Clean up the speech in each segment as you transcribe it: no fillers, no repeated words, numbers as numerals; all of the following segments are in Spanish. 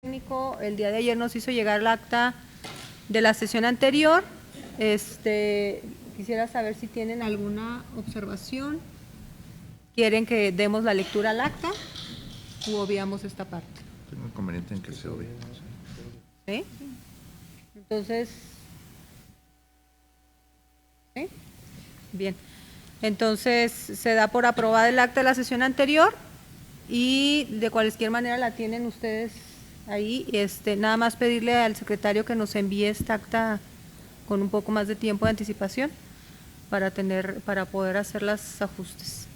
técnico el día de ayer nos hizo llegar el acta de la sesión anterior. Quisiera saber si tienen alguna observación. ¿Quieren que demos la lectura al acta u obviamos esta parte? Tengo inconveniente en que se obvie. ¿Sí? Entonces, ¿sí? Bien. Entonces, se da por aprobada el acta de la sesión anterior y de cualquier manera la tienen ustedes ahí. Nada más pedirle al secretario que nos envíe esta acta con un poco más de tiempo de anticipación para poder hacer los ajustes.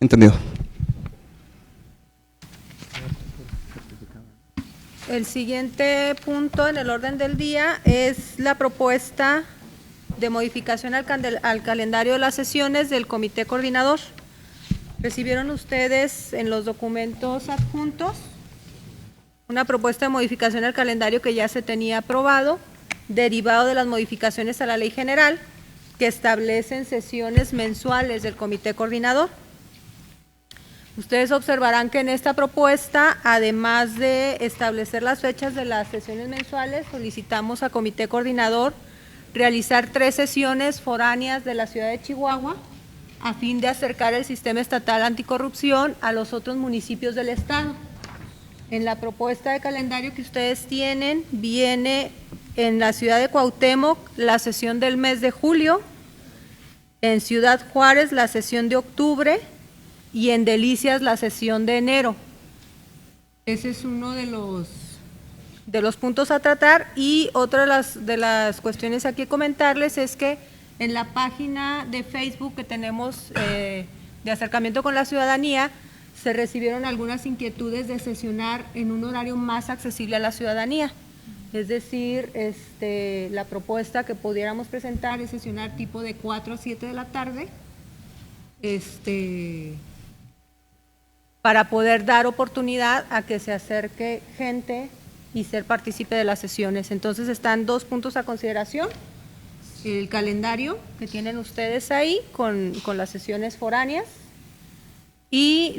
Entendido. El siguiente punto en el orden del día es la propuesta de modificación al calendario de las sesiones del Comité Coordinador. Recibieron ustedes en los documentos adjuntos una propuesta de modificación al calendario que ya se tenía aprobado, derivado de las modificaciones a la Ley General que establecen sesiones mensuales del Comité Coordinador. Ustedes observarán que en esta propuesta, además de establecer las fechas de las sesiones mensuales, solicitamos a Comité Coordinador realizar 3 sesiones foráneas de la ciudad de Chihuahua a fin de acercar el sistema estatal anticorrupción a los otros municipios del estado. En la propuesta de calendario que ustedes tienen, viene en la ciudad de Cuauhtémoc la sesión del mes de julio, en Ciudad Juárez la sesión de octubre y en Delicias la sesión de enero. Ese es uno de los puntos a tratar. Y otra de las cuestiones aquí a comentarles es que en la página de Facebook que tenemos de acercamiento con la ciudadanía, se recibieron algunas inquietudes de sesionar en un horario más accesible a la ciudadanía. Es decir, la propuesta que pudiéramos presentar es sesionar tipo de 4 a 7 de la tarde, para poder dar oportunidad a que se acerque gente y ser partícipe de las sesiones. Entonces están 2 puntos a consideración: el calendario que tienen ustedes ahí con las sesiones foráneas y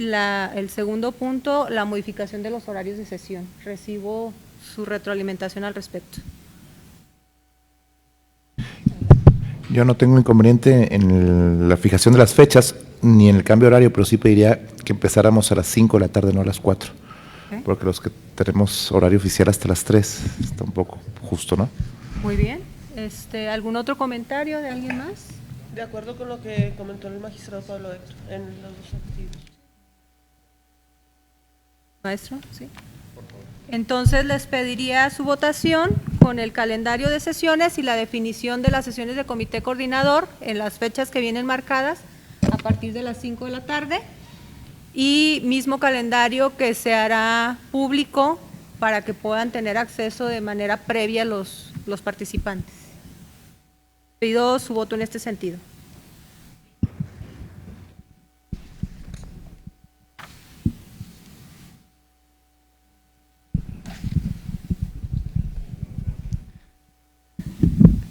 el segundo punto, la modificación de los horarios de sesión. Recibo su retroalimentación al respecto. Yo no tengo inconveniente en la fijación de las fechas ni en el cambio de horario, pero sí pediría que empezáramos a las 5 de la tarde, no a las 4. ¿Okay? Porque los que tenemos horario oficial hasta las 3, está un poco justo, ¿no? Muy bien. ¿Algún otro comentario de alguien más? De acuerdo con lo que comentó el magistrado Pablo Héctor en los 2 artículos. Maestro, sí. Entonces les pediría su votación con el calendario de sesiones y la definición de las sesiones de Comité Coordinador en las fechas que vienen marcadas a partir de las 5 de la tarde, y mismo calendario que se hará público para que puedan tener acceso de manera previa los participantes. Pido su voto en este sentido.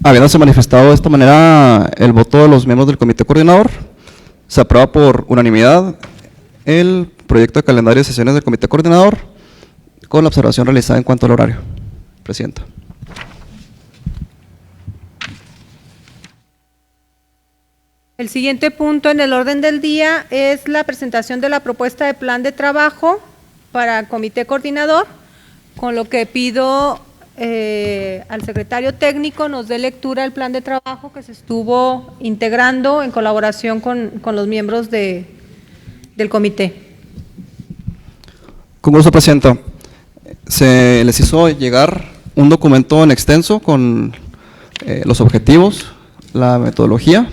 Habiéndose manifestado de esta manera el voto de los miembros del Comité Coordinador, se aprueba por unanimidad el proyecto de calendario de sesiones del Comité Coordinador con la observación realizada en cuanto al horario. Presidenta. El siguiente punto en el orden del día es la presentación de la propuesta de plan de trabajo para el Comité Coordinador, con lo que pido al secretario técnico nos dé lectura del plan de trabajo que se estuvo integrando en colaboración con los miembros del comité. Con gusto, Presidenta. Se les hizo llegar un documento en extenso con los objetivos, la metodología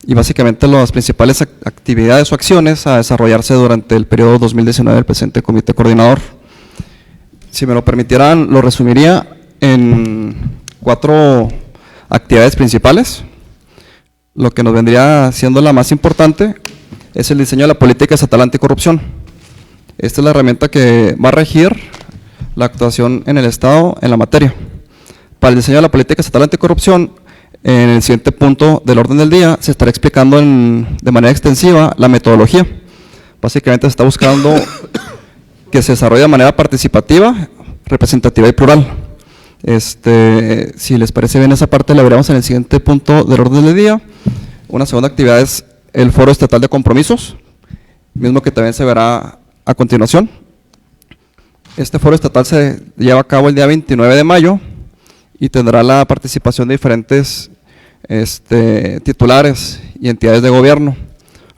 y básicamente las principales actividades o acciones a desarrollarse durante el periodo 2019 del presente Comité Coordinador. Si me lo permitieran, lo resumiría en 4 actividades principales. Lo que nos vendría siendo la más importante es el diseño de la política estatal anticorrupción. Esta es la herramienta que va a regir la actuación en el Estado en la materia. Para el diseño de la política estatal anticorrupción, en el siguiente punto del orden del día se estará explicando de manera extensiva la metodología. Básicamente se está buscando que se desarrolle de manera participativa representativa y plural. Si les parece bien esa parte, la veremos en el siguiente punto del orden del día. Una segunda actividad es el Foro Estatal de Compromisos, mismo que también se verá a continuación. Este foro estatal se lleva a cabo el día 29 de mayo y tendrá la participación de diferentes titulares y entidades de gobierno.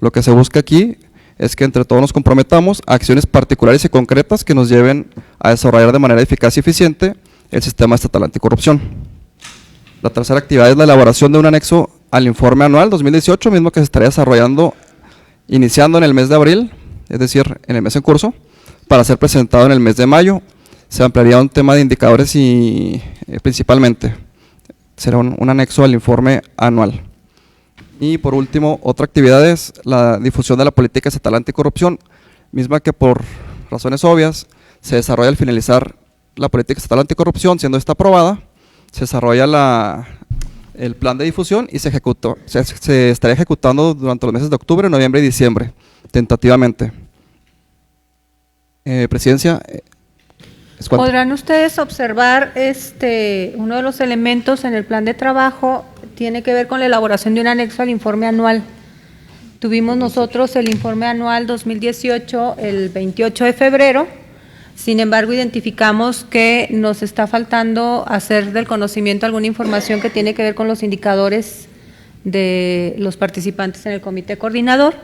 Lo que se busca aquí es que entre todos nos comprometamos a acciones particulares y concretas que nos lleven a desarrollar de manera eficaz y eficiente el sistema estatal anticorrupción. La tercera actividad es la elaboración de un anexo al informe anual 2018, mismo que se estaría desarrollando iniciando en el mes de abril, es decir, en el mes en curso, para ser presentado en el mes de mayo. Se ampliaría un tema de indicadores y principalmente será un anexo al informe anual. Y por último, otra actividad es la difusión de la política estatal anticorrupción, misma que por razones obvias se desarrolla al finalizar la política estatal anticorrupción, siendo esta aprobada, se desarrolla el plan de difusión y se estaría ejecutando durante los meses de octubre, noviembre y diciembre, tentativamente. Presidencia. Podrán ustedes observar uno de los elementos en el plan de trabajo tiene que ver con la elaboración de un anexo al informe anual. Tuvimos nosotros el informe anual 2018 el 28 de febrero, sin embargo identificamos que nos está faltando hacer del conocimiento alguna información que tiene que ver con los indicadores de los participantes en el comité coordinador.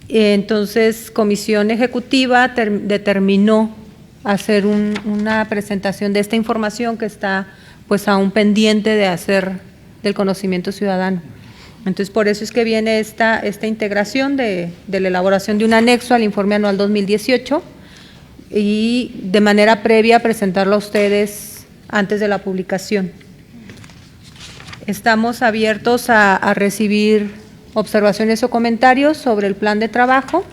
Entonces, Comisión Ejecutiva determinó hacer una presentación de esta información que está pues aún pendiente de hacer del conocimiento ciudadano. Entonces, por eso es que viene esta integración de la elaboración de un anexo al informe anual 2018 y de manera previa presentarlo a ustedes antes de la publicación. Estamos abiertos a recibir observaciones o comentarios sobre el plan de trabajo.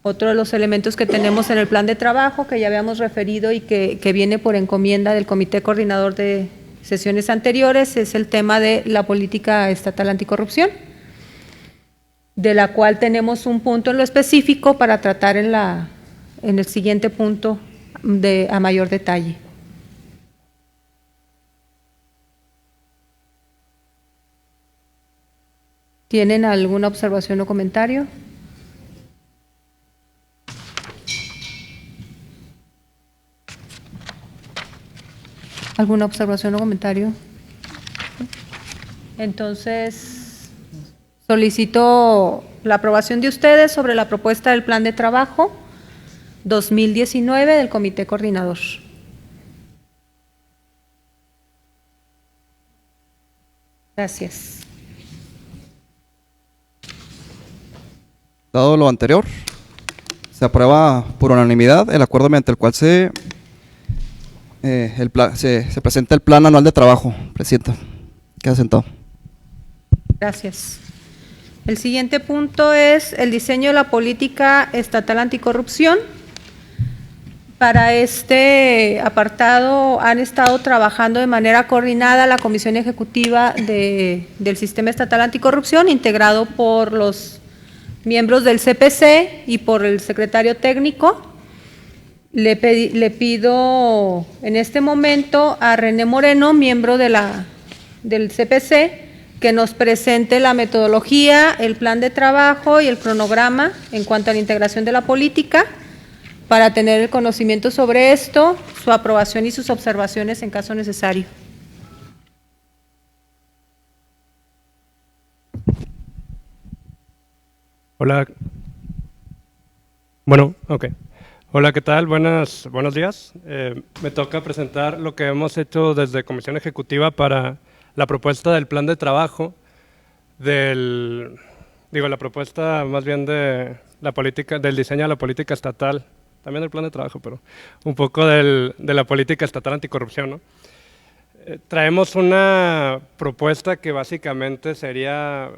Otro de los elementos que tenemos en el plan de trabajo, que ya habíamos referido y que viene por encomienda del Comité Coordinador de sesiones anteriores, es el tema de la política estatal anticorrupción, de la cual tenemos un punto en lo específico para tratar en el siguiente punto a mayor detalle. ¿Tienen alguna observación o comentario? ¿Alguna observación o comentario? Entonces, solicito la aprobación de ustedes sobre la propuesta del plan de trabajo 2019 del Comité Coordinador. Gracias. Dado lo anterior, se aprueba por unanimidad el acuerdo mediante el cual se presenta el plan anual de trabajo. Presidenta, queda sentado. Gracias. El siguiente punto es el diseño de la política estatal anticorrupción. Para este apartado han estado trabajando de manera coordinada la Comisión Ejecutiva del Sistema Estatal Anticorrupción, integrado por los miembros del CPC y por el secretario técnico. Le pido en este momento a René Moreno, miembro del CPC, que nos presente la metodología, el plan de trabajo y el cronograma en cuanto a la integración de la política, para tener el conocimiento sobre esto, su aprobación y sus observaciones en caso necesario. Hola. Bueno, ok. Hola, ¿qué tal? Buenos días. Me toca presentar lo que hemos hecho desde Comisión Ejecutiva para la propuesta del plan de trabajo, la propuesta más bien de la política, del diseño de la política estatal, también del plan de trabajo, pero un poco de la política estatal anticorrupción, ¿no? Traemos una propuesta que básicamente sería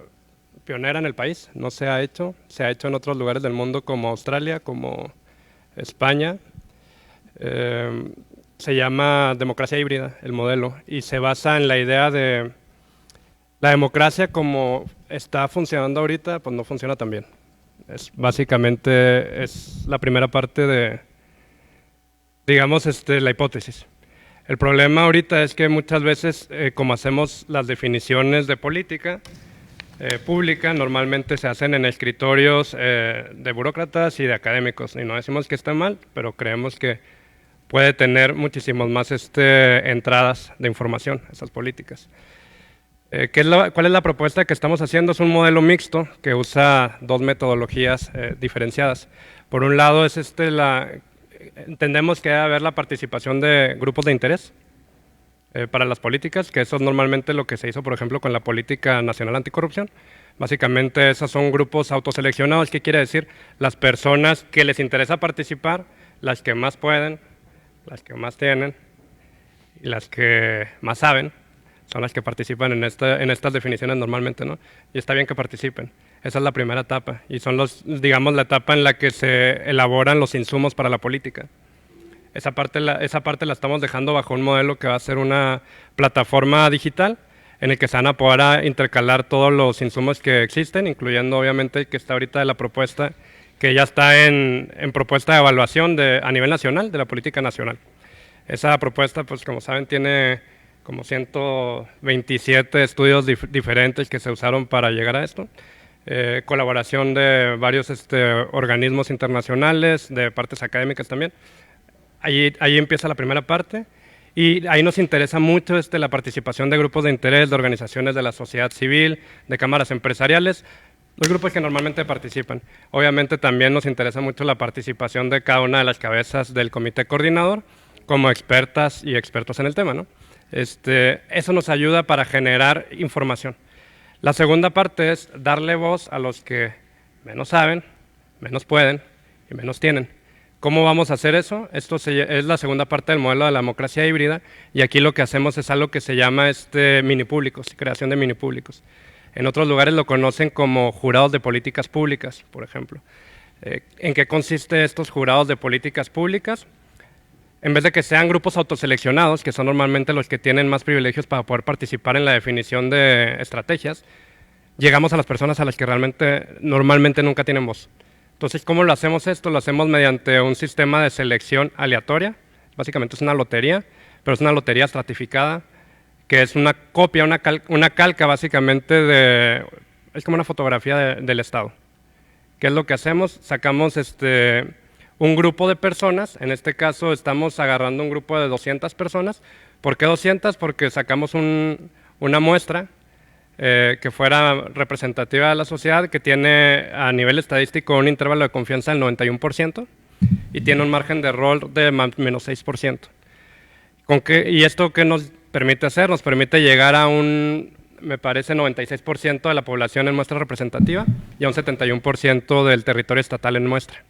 pionera en el país, no se ha hecho en otros lugares del mundo como Australia, como España. Se llama democracia híbrida, el modelo, y se basa en la idea de la democracia como está funcionando ahorita, pues no funciona tan bien. Básicamente es la primera parte digamos, la hipótesis. El problema ahorita es que muchas veces, como hacemos las definiciones de política pública, normalmente se hacen en escritorios de burócratas y de académicos, y no decimos que está mal, pero creemos que puede tener muchísimas más entradas de información, esas políticas. ¿Cuál es la propuesta que estamos haciendo? Es un modelo mixto que usa dos metodologías diferenciadas. Por un lado es entendemos que debe haber la participación de grupos de interés para las políticas, que eso es normalmente lo que se hizo, por ejemplo, con la Política Nacional Anticorrupción. Básicamente esos son grupos autoseleccionados. ¿Qué quiere decir? Las personas que les interesa participar, las que más pueden, las que más tienen y las que más saben, son las que participan en estas definiciones normalmente, ¿no? Y está bien que participen. Esa es la primera etapa y son digamos, la etapa en la que se elaboran los insumos para la política. Esa parte la estamos dejando bajo un modelo que va a ser una plataforma digital en el que se van a poder intercalar todos los insumos que existen, incluyendo obviamente el que está ahorita de la propuesta, que ya está en propuesta de evaluación a nivel nacional, de la política nacional. Esa propuesta, pues como saben, tiene como 127 estudios diferentes que se usaron para llegar a esto. Colaboración de varios organismos internacionales, de partes académicas también. Ahí empieza la primera parte y ahí nos interesa mucho la participación de grupos de interés, de organizaciones de la sociedad civil, de cámaras empresariales, los grupos que normalmente participan. Obviamente también nos interesa mucho la participación de cada una de las cabezas del comité coordinador como expertas y expertos en el tema, ¿no? Eso nos ayuda para generar información. La segunda parte es darle voz a los que menos saben, menos pueden y menos tienen. ¿Cómo vamos a hacer eso? Esto es la segunda parte del modelo de la democracia híbrida y aquí lo que hacemos es algo que se llama mini públicos, creación de mini públicos. En otros lugares lo conocen como jurados de políticas públicas, por ejemplo. ¿En qué consiste estos jurados de políticas públicas? En vez de que sean grupos autoseleccionados, que son normalmente los que tienen más privilegios para poder participar en la definición de estrategias, llegamos a las personas a las que normalmente nunca tienen voz. Entonces, ¿cómo lo hacemos esto? Lo hacemos mediante un sistema de selección aleatoria. Básicamente es una lotería, pero es una lotería estratificada, que es una copia, una calca básicamente es como una fotografía del Estado. ¿Qué es lo que hacemos? Sacamos un grupo de personas, en este caso estamos agarrando un grupo de 200 personas. ¿Por qué 200? Porque sacamos una muestra que fuera representativa de la sociedad, que tiene a nivel estadístico un intervalo de confianza del 91% y tiene un margen de error de menos 6%. ¿Y esto qué nos permite hacer? Nos permite llegar a me parece, 96% de la población en muestra representativa y a un 71% del territorio estatal en muestra.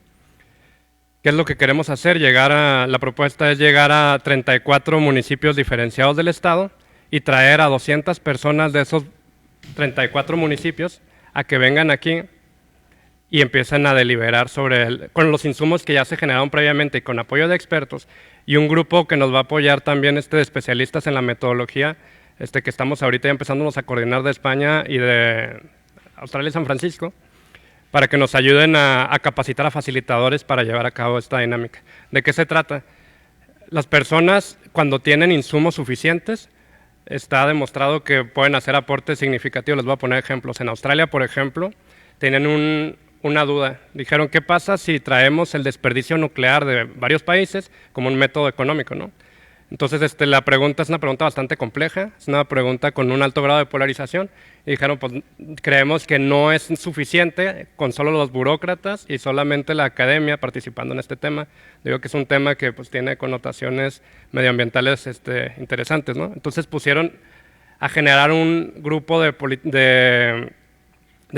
¿Qué es lo que queremos hacer? La propuesta es llegar a 34 municipios diferenciados del Estado y traer a 200 personas de esos 34 municipios a que vengan aquí y empiecen a deliberar con los insumos que ya se generaron previamente y con apoyo de expertos y un grupo que nos va a apoyar también de especialistas en la metodología que estamos ahorita ya empezándonos a coordinar de España y de Australia y San Francisco, para que nos ayuden a capacitar a facilitadores para llevar a cabo esta dinámica. ¿De qué se trata? Las personas, cuando tienen insumos suficientes, está demostrado que pueden hacer aportes significativos. Les voy a poner ejemplos. En Australia, por ejemplo, tienen una duda. Dijeron, ¿qué pasa si traemos el desperdicio nuclear de varios países como un método económico, ¿no? Entonces, la pregunta es una pregunta bastante compleja, es una pregunta con un alto grado de polarización. Y dijeron, pues creemos que no es suficiente con solo los burócratas y solamente la academia participando en este tema. Digo que es un tema que pues tiene connotaciones medioambientales interesantes, ¿no? Entonces pusieron a generar un grupo de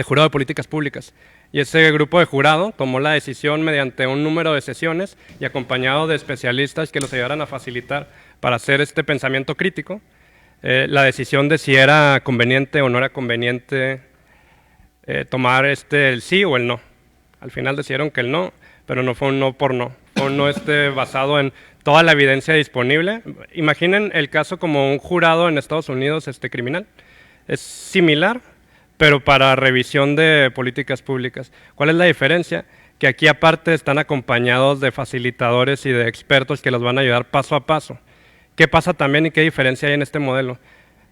jurado de políticas públicas. Y ese grupo de jurado tomó la decisión mediante un número de sesiones y acompañado de especialistas que los ayudaran a facilitar para hacer este pensamiento crítico, la decisión de si era conveniente o no era conveniente tomar el sí o el no. Al final decidieron que el no, pero no fue un no por no. Fue un no basado en toda la evidencia disponible. Imaginen el caso como un jurado en Estados Unidos criminal. Es similar, pero para revisión de políticas públicas. ¿Cuál es la diferencia? que aquí aparte están acompañados de facilitadores y de expertos que los van a ayudar paso a paso. ¿Qué pasa también y qué diferencia hay en este modelo?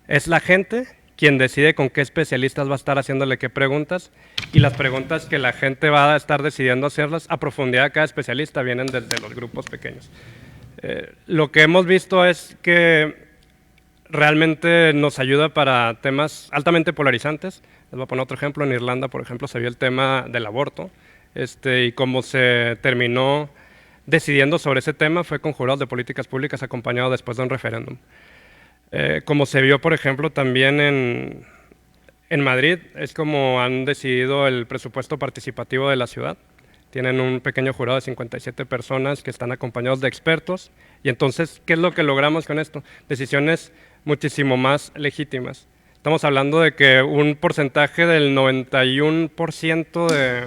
Es la gente quien decide con qué especialistas va a estar haciéndole qué preguntas, y las preguntas que la gente va a estar decidiendo hacerlas a profundidad a cada especialista vienen desde los grupos pequeños. Lo que hemos visto es que realmente nos ayuda para temas altamente polarizantes. Les voy a poner otro ejemplo. En Irlanda, por ejemplo, se vio el tema del aborto, y cómo se terminó decidiendo sobre ese tema fue con jurados de políticas públicas acompañado después de un referéndum. Como se vio, por ejemplo, también en Madrid, es como han decidido el presupuesto participativo de la ciudad. Tienen un pequeño jurado de 57 personas que están acompañados de expertos. Y entonces, ¿qué es lo que logramos con esto? Decisiones muchísimo más legítimas. Estamos hablando de que un porcentaje del 91%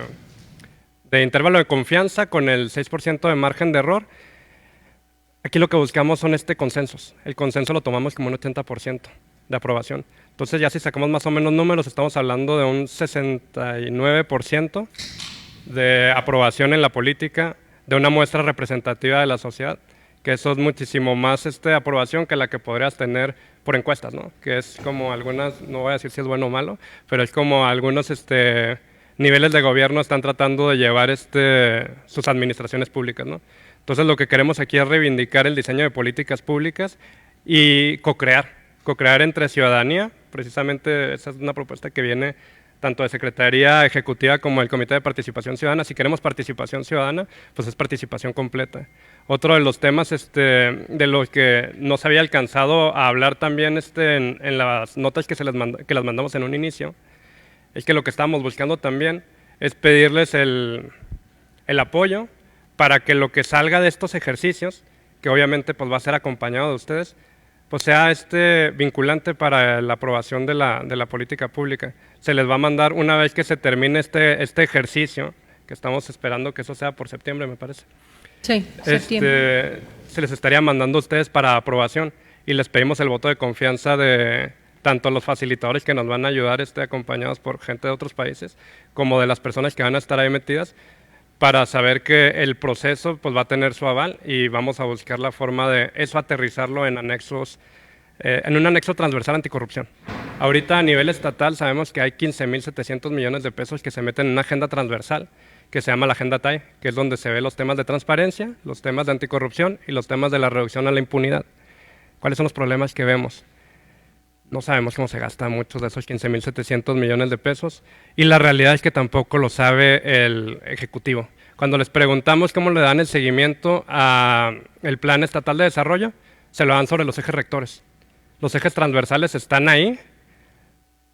de intervalo de confianza con el 6% de margen de error. Aquí lo que buscamos son consensos. El consenso lo tomamos como un 80% de aprobación. Entonces ya si sacamos más o menos números, estamos hablando de un 69% de aprobación en la política de una muestra representativa de la sociedad, que eso es muchísimo más aprobación que la que podrías tener por encuestas, ¿no? Que es como algunas, no voy a decir si es bueno o malo, pero es como algunos niveles de gobierno están tratando de llevar sus administraciones públicas, ¿no? Entonces lo que queremos aquí es reivindicar el diseño de políticas públicas y co-crear entre ciudadanía. Precisamente esa es una propuesta que viene tanto de Secretaría Ejecutiva como del Comité de Participación Ciudadana. Si queremos participación ciudadana, pues es participación completa. Otro de los temas de los que no se había alcanzado a hablar también en las notas que las mandamos en un inicio, es que lo que estábamos buscando también es pedirles el apoyo para que lo que salga de estos ejercicios, que obviamente pues va a ser acompañado de ustedes, pues sea vinculante para la aprobación de la política pública. Se les va a mandar, una vez que se termine este ejercicio, que estamos esperando que eso sea por septiembre, me parece. Sí, septiembre. Se les estaría mandando a ustedes para aprobación, y les pedimos el voto de confianza de tanto los facilitadores que nos van a ayudar, acompañados por gente de otros países, como de las personas que van a estar ahí metidas, para saber que el proceso pues va a tener su aval, y vamos a buscar la forma de eso aterrizarlo en anexos, en un anexo transversal anticorrupción. Ahorita a nivel estatal sabemos que hay 15.700 millones de pesos que se meten en una agenda transversal que se llama la Agenda TAI, que es donde se ve los temas de transparencia, los temas de anticorrupción y los temas de la reducción a la impunidad. ¿Cuáles son los problemas que vemos? No sabemos cómo se gastan muchos de esos 15.700 millones de pesos, y la realidad es que tampoco lo sabe el Ejecutivo. Cuando les preguntamos cómo le dan el seguimiento al Plan Estatal de Desarrollo, se lo dan sobre los ejes rectores. Los ejes transversales están ahí,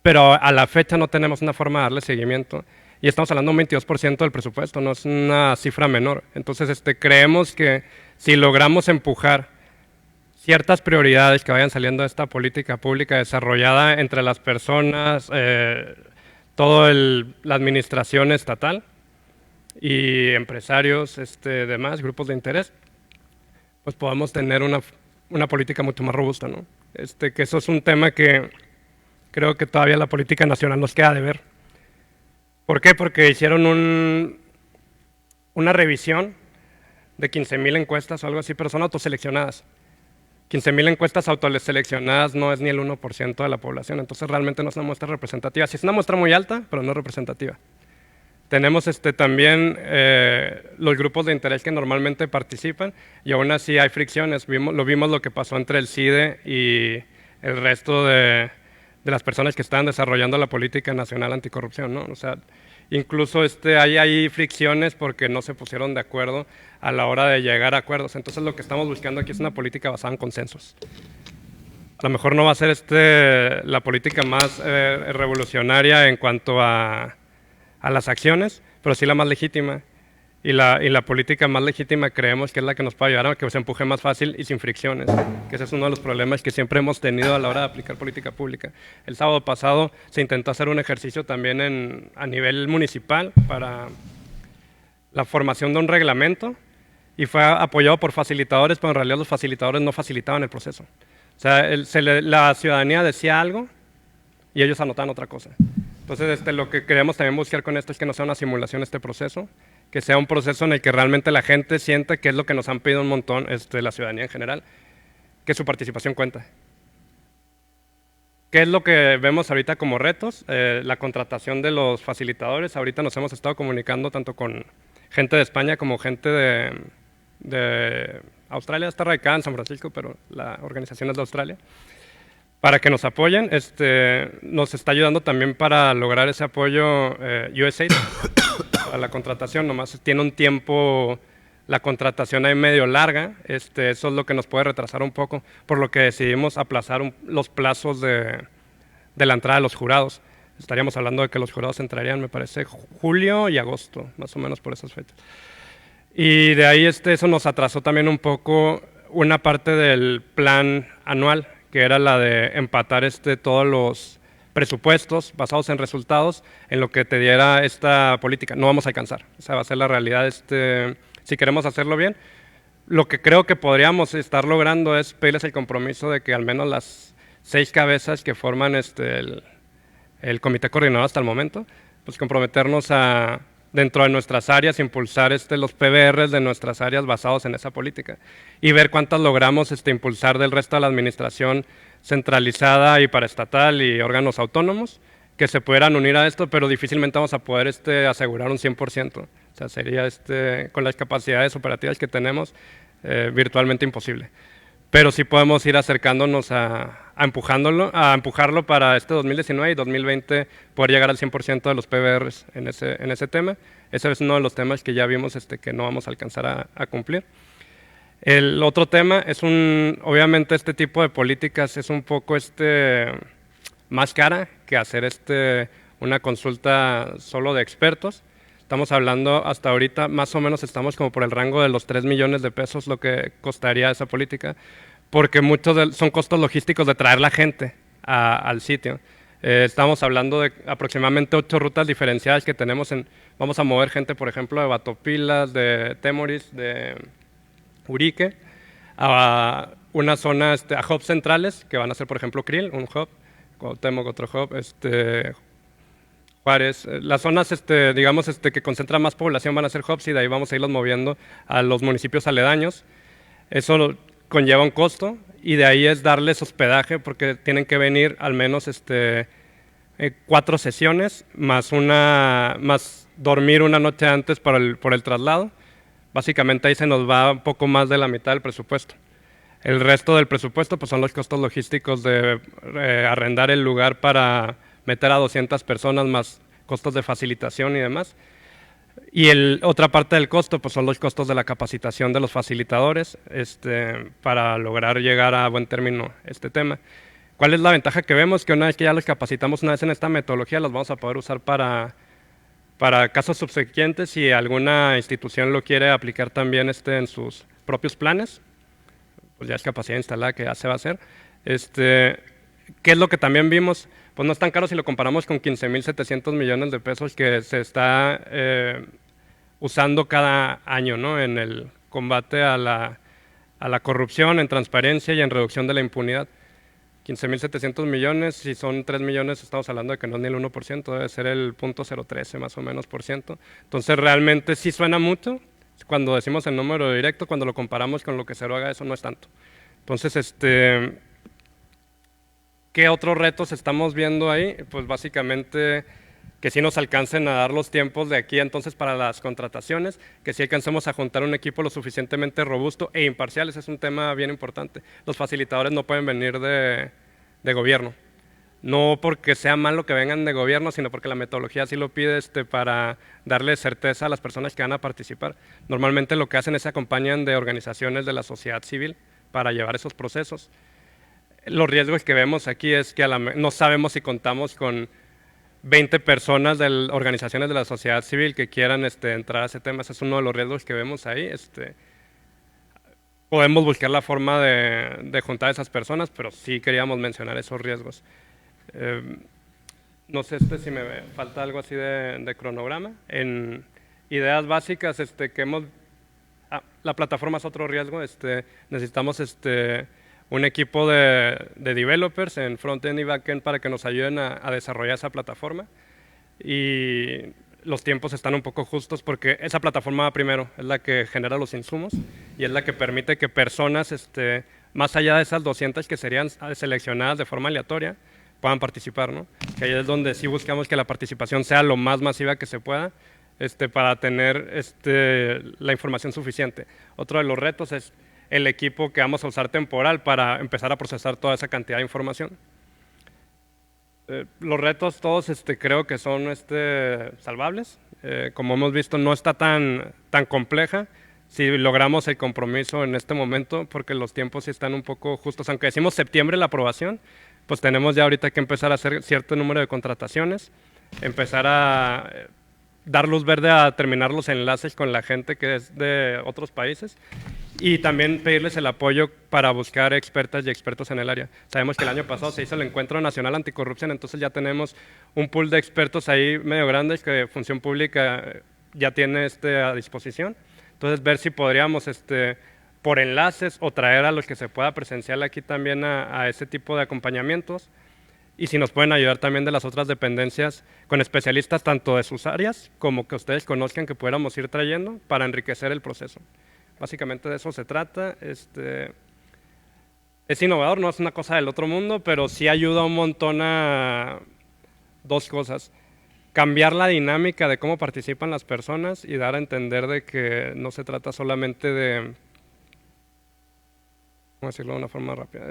pero a la fecha no tenemos una forma de darle seguimiento. Y estamos hablando de un 22% del presupuesto, no es una cifra menor. Entonces creemos que si logramos empujar ciertas prioridades que vayan saliendo de esta política pública desarrollada entre las personas, toda la administración estatal y empresarios, demás grupos de interés, pues podamos tener una política mucho más robusta, ¿no? Que eso es un tema que creo que todavía la política nacional nos queda de ver. ¿Por qué? Porque hicieron una revisión de 15.000 encuestas o algo así, pero son autoseleccionadas. 15.000 encuestas autoseleccionadas no es ni el 1% de la población, entonces realmente no es una muestra representativa. Sí es una muestra muy alta, pero no es representativa. Tenemos también los grupos de interés que normalmente participan, y aún así hay fricciones. Vimos lo que pasó entre el CIDE y el resto de las personas que estaban desarrollando la política nacional anticorrupción, ¿no? O sea, incluso hay fricciones porque no se pusieron de acuerdo a la hora de llegar a acuerdos. Entonces lo que estamos buscando aquí es una política basada en consensos. A lo mejor no va a ser la política más revolucionaria en cuanto a las acciones, pero sí la más legítima. Y la política más legítima creemos que es la que nos puede ayudar a que se empuje más fácil y sin fricciones, que ese es uno de los problemas que siempre hemos tenido a la hora de aplicar política pública. El sábado pasado se intentó hacer un ejercicio también a nivel municipal para la formación de un reglamento, y fue apoyado por facilitadores, pero en realidad los facilitadores no facilitaban el proceso. O sea, la ciudadanía decía algo y ellos anotaban otra cosa. Entonces, lo que queremos también buscar con esto es que no sea una simulación este proceso, que sea un proceso en el que realmente la gente sienta que es lo que nos han pedido un montón, la ciudadanía en general, que su participación cuenta. ¿Qué es lo que vemos ahorita como retos? La contratación de los facilitadores. Ahorita nos hemos estado comunicando tanto con gente de España como gente de Australia. Está radicada en San Francisco, pero la organización es de Australia, para que nos apoyen. Nos está ayudando también para lograr ese apoyo USAID a la contratación. Nomás tiene un tiempo la contratación ahí medio larga, eso es lo que nos puede retrasar un poco, por lo que decidimos aplazar los plazos de la entrada de los jurados. Estaríamos hablando de que los jurados entrarían, me parece, julio y agosto, más o menos por esas fechas. Y de ahí eso nos atrasó también un poco una parte del plan anual, que era la de empatar todos los presupuestos basados en resultados en lo que te diera esta política. No vamos a alcanzar, esa va a ser la realidad. Si queremos hacerlo bien, lo que creo que podríamos estar logrando es pedirles el compromiso de que al menos las 6 cabezas que forman el comité coordinador hasta el momento, pues comprometernos a, dentro de nuestras áreas, impulsar los PBRs de nuestras áreas basados en esa política y ver cuántas logramos impulsar del resto de la administración centralizada y paraestatal y órganos autónomos que se pudieran unir a esto, pero difícilmente vamos a poder asegurar un 100%. O sea, sería con las capacidades operativas que tenemos virtualmente imposible. Pero sí podemos ir acercándonos a empujarlo para 2019 y 2020 poder llegar al 100% de los PBRs en ese tema. Ese es uno de los temas que ya vimos que no vamos a alcanzar a cumplir. El otro tema es obviamente este tipo de políticas es un poco más cara que hacer una consulta solo de expertos. Estamos hablando hasta ahorita, más o menos estamos como por el rango de los 3 millones de pesos lo que costaría esa política, porque muchos son costos logísticos de traer la gente al sitio. Estamos hablando de aproximadamente 8 rutas diferenciadas que tenemos. Vamos a mover gente, por ejemplo, de Batopilas, de Temoris, de Urique, a una zona, a hubs centrales, que van a ser, por ejemplo, Krill, un hub, Cuauhtémoc, otro hub, Juárez. Las zonas, digamos, que concentran más población van a ser hubs y de ahí vamos a irlos moviendo a los municipios aledaños. Eso conlleva un costo y de ahí es darles hospedaje porque tienen que venir al menos 4 sesiones más dormir una noche antes por el traslado. Básicamente ahí se nos va un poco más de la mitad del presupuesto. El resto del presupuesto pues, son los costos logísticos de arrendar el lugar para meter a 200 personas más costos de facilitación y demás. Y otra parte del costo pues, son los costos de la capacitación de los facilitadores para lograr llegar a buen término este tema. ¿Cuál es la ventaja que vemos? Que una vez que ya los capacitamos una vez en esta metodología, los vamos a poder usar para casos subsecuentes si alguna institución lo quiere aplicar también en sus propios planes. Pues ya es capacidad instalada que ya se va a hacer. ¿Qué es lo que también vimos? Pues no es tan caro si lo comparamos con 15,700 millones de pesos que se está usando cada año, ¿no? En el combate a la corrupción, en transparencia y en reducción de la impunidad. 15,700 millones, si son 3 millones, estamos hablando de que no es ni el 1%, debe ser el 0.013 más o menos por ciento. Entonces realmente sí suena mucho, cuando decimos el número directo, cuando lo comparamos con lo que se haga, eso no es tanto. Entonces, ¿qué otros retos estamos viendo ahí? Pues básicamente que sí nos alcancen a dar los tiempos de aquí entonces para las contrataciones, que sí alcancemos a juntar un equipo lo suficientemente robusto e imparcial, ese es un tema bien importante. Los facilitadores no pueden venir de gobierno, no porque sea malo que vengan de gobierno, sino porque la metodología sí lo pide para darle certeza a las personas que van a participar. Normalmente lo que hacen es acompañan de organizaciones de la sociedad civil para llevar esos procesos. Los riesgos que vemos aquí es que no sabemos si contamos con 20 personas de organizaciones de la sociedad civil que quieran entrar a ese tema. Ese es uno de los riesgos que vemos ahí. Podemos buscar la forma de juntar a esas personas, pero sí queríamos mencionar esos riesgos. No sé si me falta algo así de cronograma. En ideas básicas que hemos... la plataforma es otro riesgo. Necesitamos un equipo de developers en frontend y backend para que nos ayuden a desarrollar esa plataforma. Y los tiempos están un poco justos porque esa plataforma va primero, es la que genera los insumos y es la que permite que personas, más allá de esas 200 que serían seleccionadas de forma aleatoria, puedan participar, ¿no? Que ahí es donde sí buscamos que la participación sea lo más masiva que se pueda, para tener la información suficiente. Otro de los retos es el equipo que vamos a usar temporal para empezar a procesar toda esa cantidad de información. Los retos todos creo que son salvables. Como hemos visto, no está tan compleja si logramos el compromiso en este momento, porque los tiempos sí están un poco justos. Aunque decimos septiembre la aprobación, pues tenemos ya ahorita que empezar a hacer cierto número de contrataciones, empezar a dar luz verde a terminar los enlaces con la gente que es de otros países y también pedirles el apoyo para buscar expertas y expertos en el área. Sabemos que el año pasado se hizo el Encuentro Nacional Anticorrupción, entonces ya tenemos un pool de expertos ahí medio grandes que Función Pública ya tiene a disposición. Entonces ver si podríamos por enlaces o traer a los que se pueda presencial aquí también a ese tipo de acompañamientos. Y si nos pueden ayudar también de las otras dependencias con especialistas tanto de sus áreas como que ustedes conozcan que pudiéramos ir trayendo para enriquecer el proceso. Básicamente de eso se trata. Es innovador, no es una cosa del otro mundo, pero sí ayuda un montón a dos cosas. Cambiar la dinámica de cómo participan las personas y dar a entender de que no se trata solamente de, ¿cómo decirlo de una forma rápida?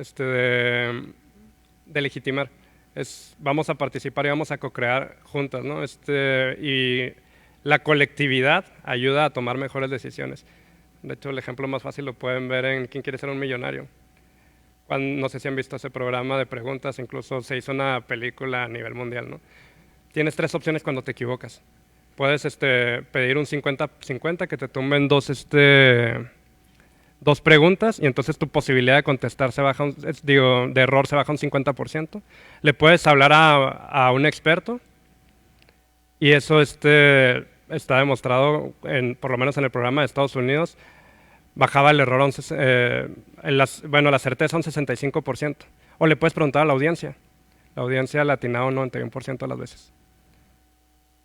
De legitimar. Vamos a participar y vamos a co-crear juntas, ¿no? Y la colectividad ayuda a tomar mejores decisiones. De hecho, el ejemplo más fácil lo pueden ver en ¿Quién quiere ser un millonario? No sé si han visto ese programa de preguntas, incluso se hizo una película a nivel mundial, ¿no? Tienes 3 opciones cuando te equivocas. Puedes pedir un 50-50, que te tumben dos preguntas y entonces tu posibilidad de contestar de error se baja un 50%. Le puedes hablar a un experto y eso está demostrado, por lo menos en el programa de Estados Unidos, bajaba el error, la certeza un 65%. O le puedes preguntar a la audiencia. La audiencia la atinaba un 91% de las veces.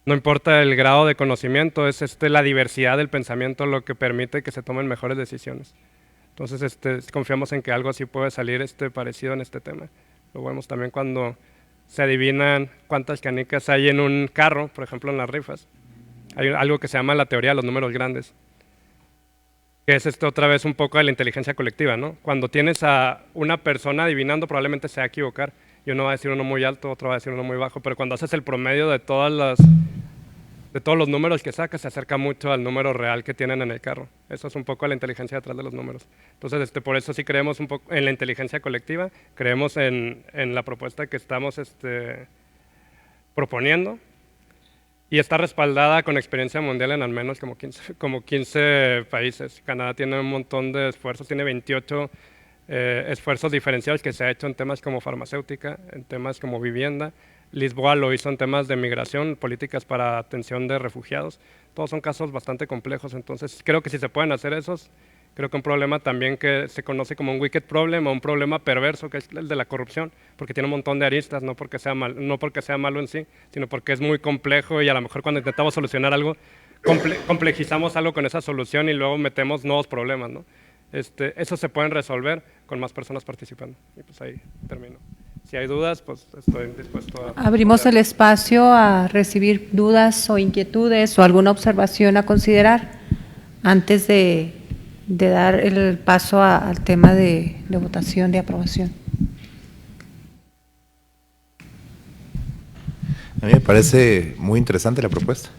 No importa el grado de conocimiento, es la diversidad del pensamiento lo que permite que se tomen mejores decisiones. Entonces confiamos en que algo así puede salir parecido en este tema. Lo vemos también cuando se adivinan cuántas canicas hay en un carro, por ejemplo en las rifas. Hay algo que se llama la teoría de los números grandes, que es otra vez un poco de la inteligencia colectiva, ¿no? Cuando tienes a una persona adivinando, probablemente se va a equivocar. Y uno va a decir uno muy alto, otro va a decir uno muy bajo, pero cuando haces el promedio de todos los números que sacas, se acerca mucho al número real que tienen en el carro. Eso es un poco la inteligencia detrás de los números. Entonces, por eso sí creemos un poco en la inteligencia colectiva, creemos en la propuesta que estamos proponiendo, y está respaldada con experiencia mundial en al menos como 15 países. Canadá tiene un montón de esfuerzos, tiene 28 esfuerzos diferenciados que se ha hecho en temas como farmacéutica, en temas como vivienda. Lisboa lo hizo en temas de migración, políticas para atención de refugiados. Todos son casos bastante complejos, entonces creo que si se pueden hacer esos, creo que un problema también que se conoce como un wicked problem o un problema perverso, que es el de la corrupción, porque tiene un montón de aristas, no porque sea malo en sí, sino porque es muy complejo y a lo mejor cuando intentamos solucionar algo, complejizamos algo con esa solución y luego metemos nuevos problemas, ¿no? Eso se pueden resolver con más personas participando. Y pues ahí termino. Si hay dudas, pues estoy dispuesto a... Abrimos el espacio a recibir dudas o inquietudes o alguna observación a considerar antes de dar el paso al tema de votación, de aprobación. A mí me parece muy interesante la propuesta.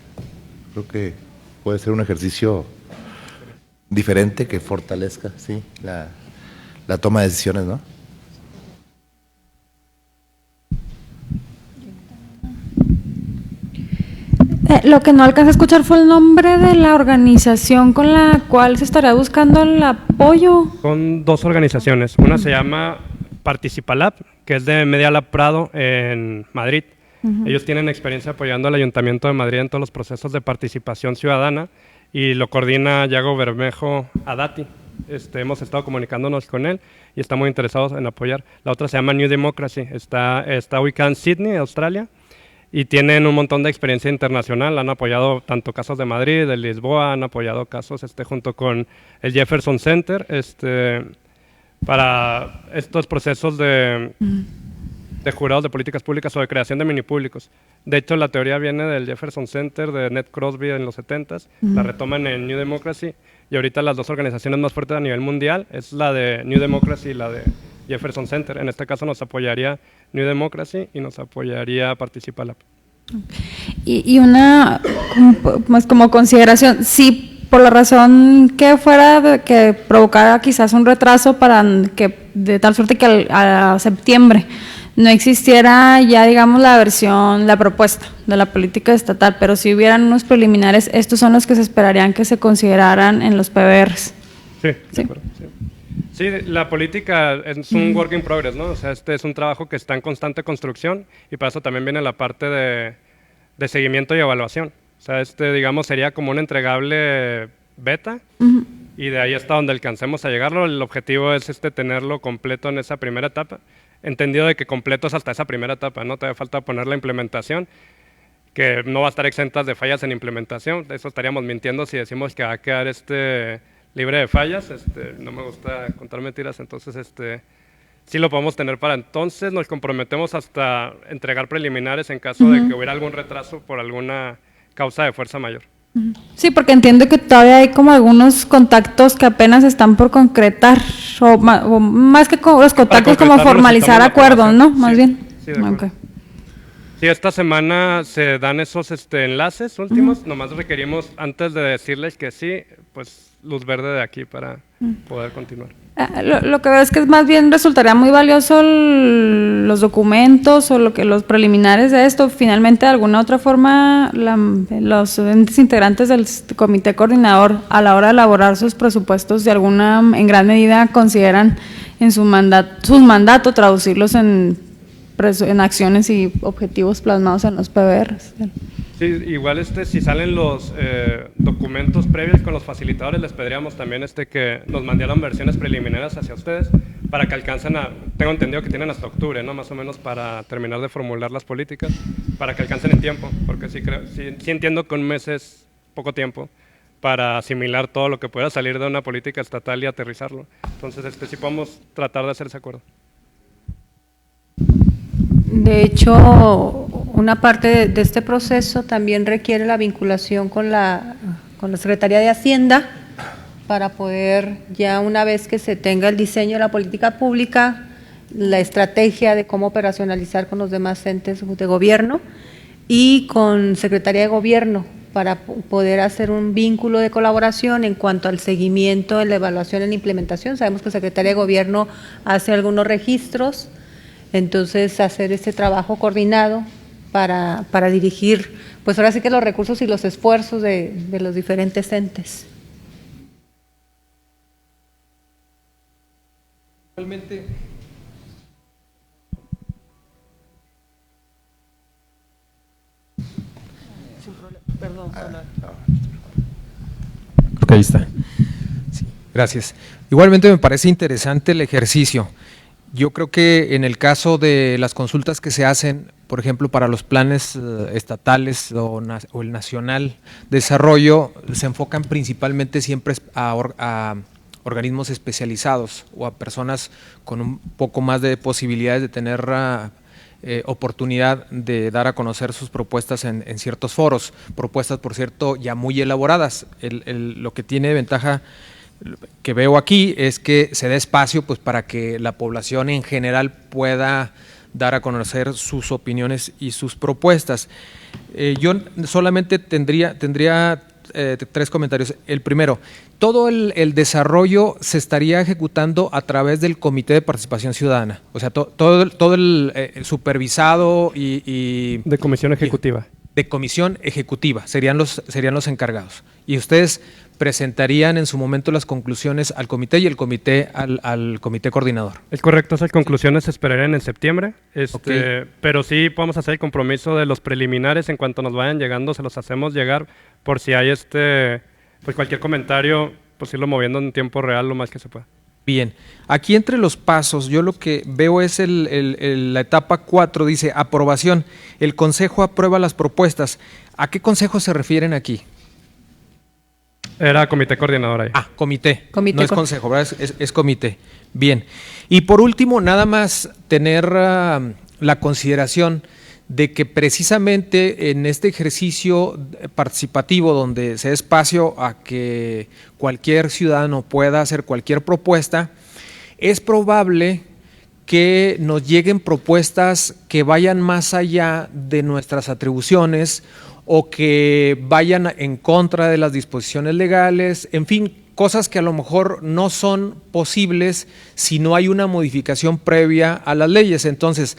Creo que puede ser un ejercicio diferente que fortalezca, sí, la toma de decisiones, ¿no? Lo que no alcancé a escuchar fue el nombre de la organización con la cual se estaría buscando el apoyo. Son 2 organizaciones. Una se llama Participalab, que es de Media Lab Prado en Madrid. Ellos tienen experiencia apoyando al Ayuntamiento de Madrid en todos los procesos de participación ciudadana y lo coordina Yago Bermejo Adati. Hemos estado comunicándonos con él y está muy interesados en apoyar. La otra se llama New Democracy, está ubicada en Sydney, Australia, y tienen un montón de experiencia internacional. Han apoyado tanto casos de Madrid, de Lisboa, han apoyado casos junto con el Jefferson Center para estos procesos de jurados de políticas públicas o de creación de mini públicos. De hecho, la teoría viene del Jefferson Center de Ned Crosby en los 70s, la retoman en New Democracy, y ahorita las dos organizaciones más fuertes a nivel mundial es la de New Democracy y la de Jefferson Center. En este caso nos apoyaría New Democracy y nos apoyaría Participalab. Y una, más como consideración, si por la razón que fuera que provocara quizás un retraso para que de tal suerte que a septiembre no existiera ya, digamos, la propuesta de la política estatal, pero si hubieran unos preliminares, estos son los que se esperarían que se consideraran en los PBRs. Sí, de acuerdo. Sí, la política es un work in progress, ¿no? O sea, este es un trabajo que está en constante construcción y para eso también viene la parte de seguimiento y evaluación. O sea, digamos, sería como un entregable beta y de ahí hasta donde alcancemos a llegarlo. El objetivo es tenerlo completo en esa primera etapa. Entendido de que completo es hasta esa primera etapa, ¿no? Todavía falta poner la implementación, que no va a estar exenta de fallas en implementación. De eso estaríamos mintiendo si decimos que va a quedar libre de fallas. No me gusta contar mentiras, entonces sí lo podemos tener para entonces. Nos comprometemos hasta entregar preliminares en caso de que hubiera algún retraso por alguna causa de fuerza mayor. Sí, porque entiendo que todavía hay como algunos contactos que apenas están por concretar, o más que los contactos como formalizar acuerdos, ¿no? Más bien. Sí, de acuerdo. Sí, esta semana se dan esos enlaces últimos, nomás requerimos, antes de decirles que sí, pues luz verde de aquí para poder continuar. Lo que veo es que más bien resultaría muy valioso los documentos o los preliminares de esto. Finalmente, de alguna otra forma, los entes integrantes del comité coordinador, a la hora de elaborar sus presupuestos, en gran medida consideran en su mandato traducirlos en acciones y objetivos plasmados en los PBRs. Sí, igual si salen los documentos previos con los facilitadores, les pediríamos también que nos mandaran versiones preliminares hacia ustedes para que alcancen tengo entendido que tienen hasta octubre, ¿no? Más o menos para terminar de formular las políticas, para que alcancen en tiempo, porque sí entiendo que un mes es poco tiempo para asimilar todo lo que pueda salir de una política estatal y aterrizarlo. Entonces, sí podemos tratar de hacer ese acuerdo. De hecho, una parte de este proceso también requiere la vinculación con la Secretaría de Hacienda para poder, ya una vez que se tenga el diseño de la política pública, la estrategia de cómo operacionalizar con los demás entes de gobierno y con Secretaría de Gobierno para poder hacer un vínculo de colaboración en cuanto al seguimiento, en la evaluación, en la implementación. Sabemos que Secretaría de Gobierno hace algunos registros. Entonces, hacer este trabajo coordinado para dirigir, pues ahora sí que los recursos y los esfuerzos de los diferentes entes. Realmente, Perdón, ok, ahí está. Sí, gracias. Igualmente me parece interesante el ejercicio. Yo creo que en el caso de las consultas que se hacen, por ejemplo, para los planes estatales o el nacional de desarrollo, se enfocan principalmente siempre a organismos especializados o a personas con un poco más de posibilidades de tener oportunidad de dar a conocer sus propuestas en ciertos foros, propuestas, por cierto, ya muy elaboradas. Lo que tiene de ventaja que veo aquí es que se dé espacio pues para que la población en general pueda dar a conocer sus opiniones y sus propuestas. Yo solamente tendría tres comentarios. El primero, todo el desarrollo se estaría ejecutando a través del Comité de Participación Ciudadana, o sea, todo el supervisado y de comisión ejecutiva. De comisión ejecutiva serían los encargados. Y ustedes presentarían en su momento las conclusiones al comité y el comité al comité coordinador. Es correcto, esas conclusiones se esperarían en septiembre, Okay. Pero sí podemos hacer el compromiso de los preliminares. En cuanto nos vayan llegando, se los hacemos llegar por si hay pues cualquier comentario, pues irlo moviendo en tiempo real lo más que se pueda. Bien, aquí entre los pasos yo lo que veo es la etapa 4, dice aprobación. El Consejo aprueba las propuestas. ¿A qué consejo se refieren aquí? Era comité coordinador ahí. Ah, comité. Comité No es consejo, ¿verdad? Es comité. Bien. Y por último, nada más tener la consideración de que precisamente en este ejercicio participativo donde se da espacio a que cualquier ciudadano pueda hacer cualquier propuesta, es probable que nos lleguen propuestas que vayan más allá de nuestras atribuciones o que vayan en contra de las disposiciones legales, en fin, cosas que a lo mejor no son posibles si no hay una modificación previa a las leyes. Entonces,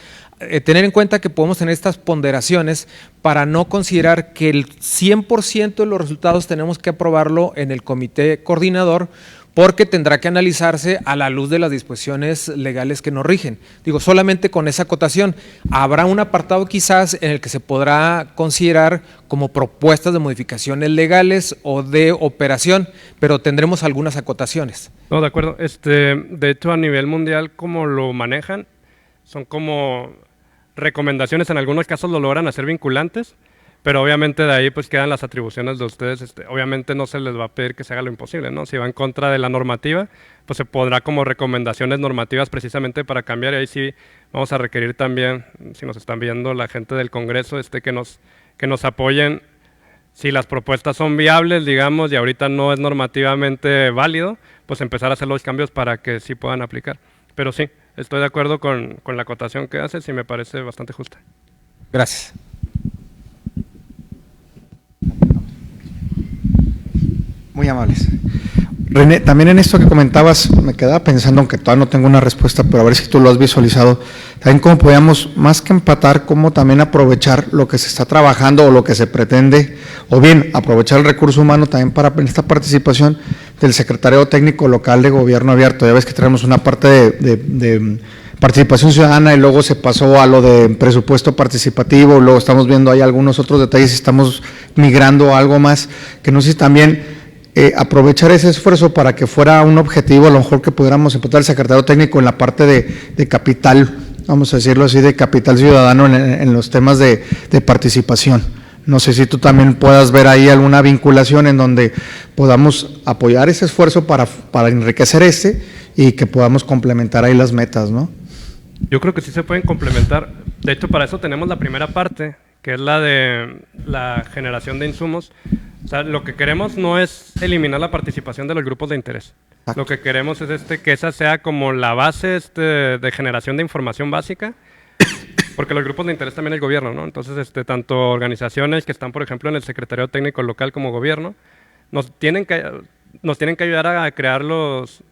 tener en cuenta que podemos tener estas ponderaciones para no considerar que el 100% de los resultados tenemos que aprobarlo en el comité coordinador, porque tendrá que analizarse a la luz de las disposiciones legales que nos rigen. Digo, solamente con esa acotación, habrá un apartado quizás en el que se podrá considerar como propuestas de modificaciones legales o de operación, pero tendremos algunas acotaciones. No, de acuerdo. De hecho, a nivel mundial, como lo manejan, son como recomendaciones, en algunos casos lo logran hacer vinculantes, pero obviamente de ahí pues quedan las atribuciones de ustedes. Obviamente no se les va a pedir que se haga lo imposible, ¿no? Si va en contra de la normativa, pues se podrá como recomendaciones normativas precisamente para cambiar, y ahí sí vamos a requerir también, si nos están viendo la gente del Congreso, que nos apoyen si las propuestas son viables, digamos, y ahorita no es normativamente válido, pues empezar a hacer los cambios para que sí puedan aplicar. Pero sí, estoy de acuerdo con la acotación que haces y me parece bastante justa. Gracias. Muy amables. René, también en esto que comentabas, me quedaba pensando, aunque todavía no tengo una respuesta, pero a ver si tú lo has visualizado, también cómo podíamos, más que empatar, cómo también aprovechar lo que se está trabajando o lo que se pretende, o bien aprovechar el recurso humano también para esta participación del Secretariado Técnico Local de Gobierno Abierto. Ya ves que tenemos una parte de participación ciudadana y luego se pasó a lo de presupuesto participativo, luego estamos viendo ahí algunos otros detalles y estamos migrando a algo más, que no sé si también aprovechar ese esfuerzo para que fuera un objetivo, a lo mejor que pudiéramos empatar el secretario técnico en la parte de capital, vamos a decirlo así, de capital ciudadano en los temas de participación. No sé si tú también puedas ver ahí alguna vinculación en donde podamos apoyar ese esfuerzo para enriquecer y que podamos complementar ahí las metas, ¿no? Yo creo que sí se pueden complementar. De hecho, para eso tenemos la primera parte, que es la de la generación de insumos. O sea, lo que queremos no es eliminar la participación de los grupos de interés. Exacto. Lo que queremos es que esa sea como la base de generación de información básica, porque los grupos de interés también el gobierno, ¿no? Entonces, tanto organizaciones que están, por ejemplo, en el Secretariado Técnico Local como gobierno, nos tienen que ayudar a crear los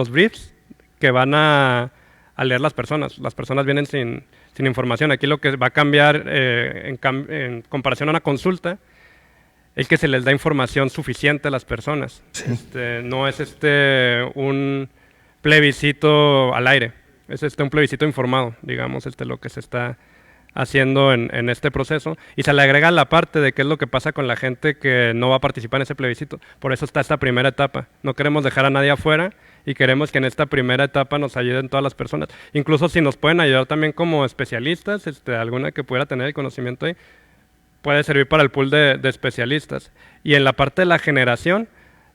briefs que van a leer las personas. Las personas vienen sin información. Aquí lo que va a cambiar en comparación a una consulta es que se les da información suficiente a las personas. Sí. No es un plebiscito al aire, es un plebiscito informado, digamos, lo que se está haciendo en este proceso, y se le agrega la parte de qué es lo que pasa con la gente que no va a participar en ese plebiscito. Por eso está esta primera etapa. No queremos dejar a nadie afuera y queremos que en esta primera etapa nos ayuden todas las personas. Incluso si nos pueden ayudar también como especialistas, alguna que pudiera tener el conocimiento ahí, puede servir para el pool de especialistas. Y en la parte de la generación,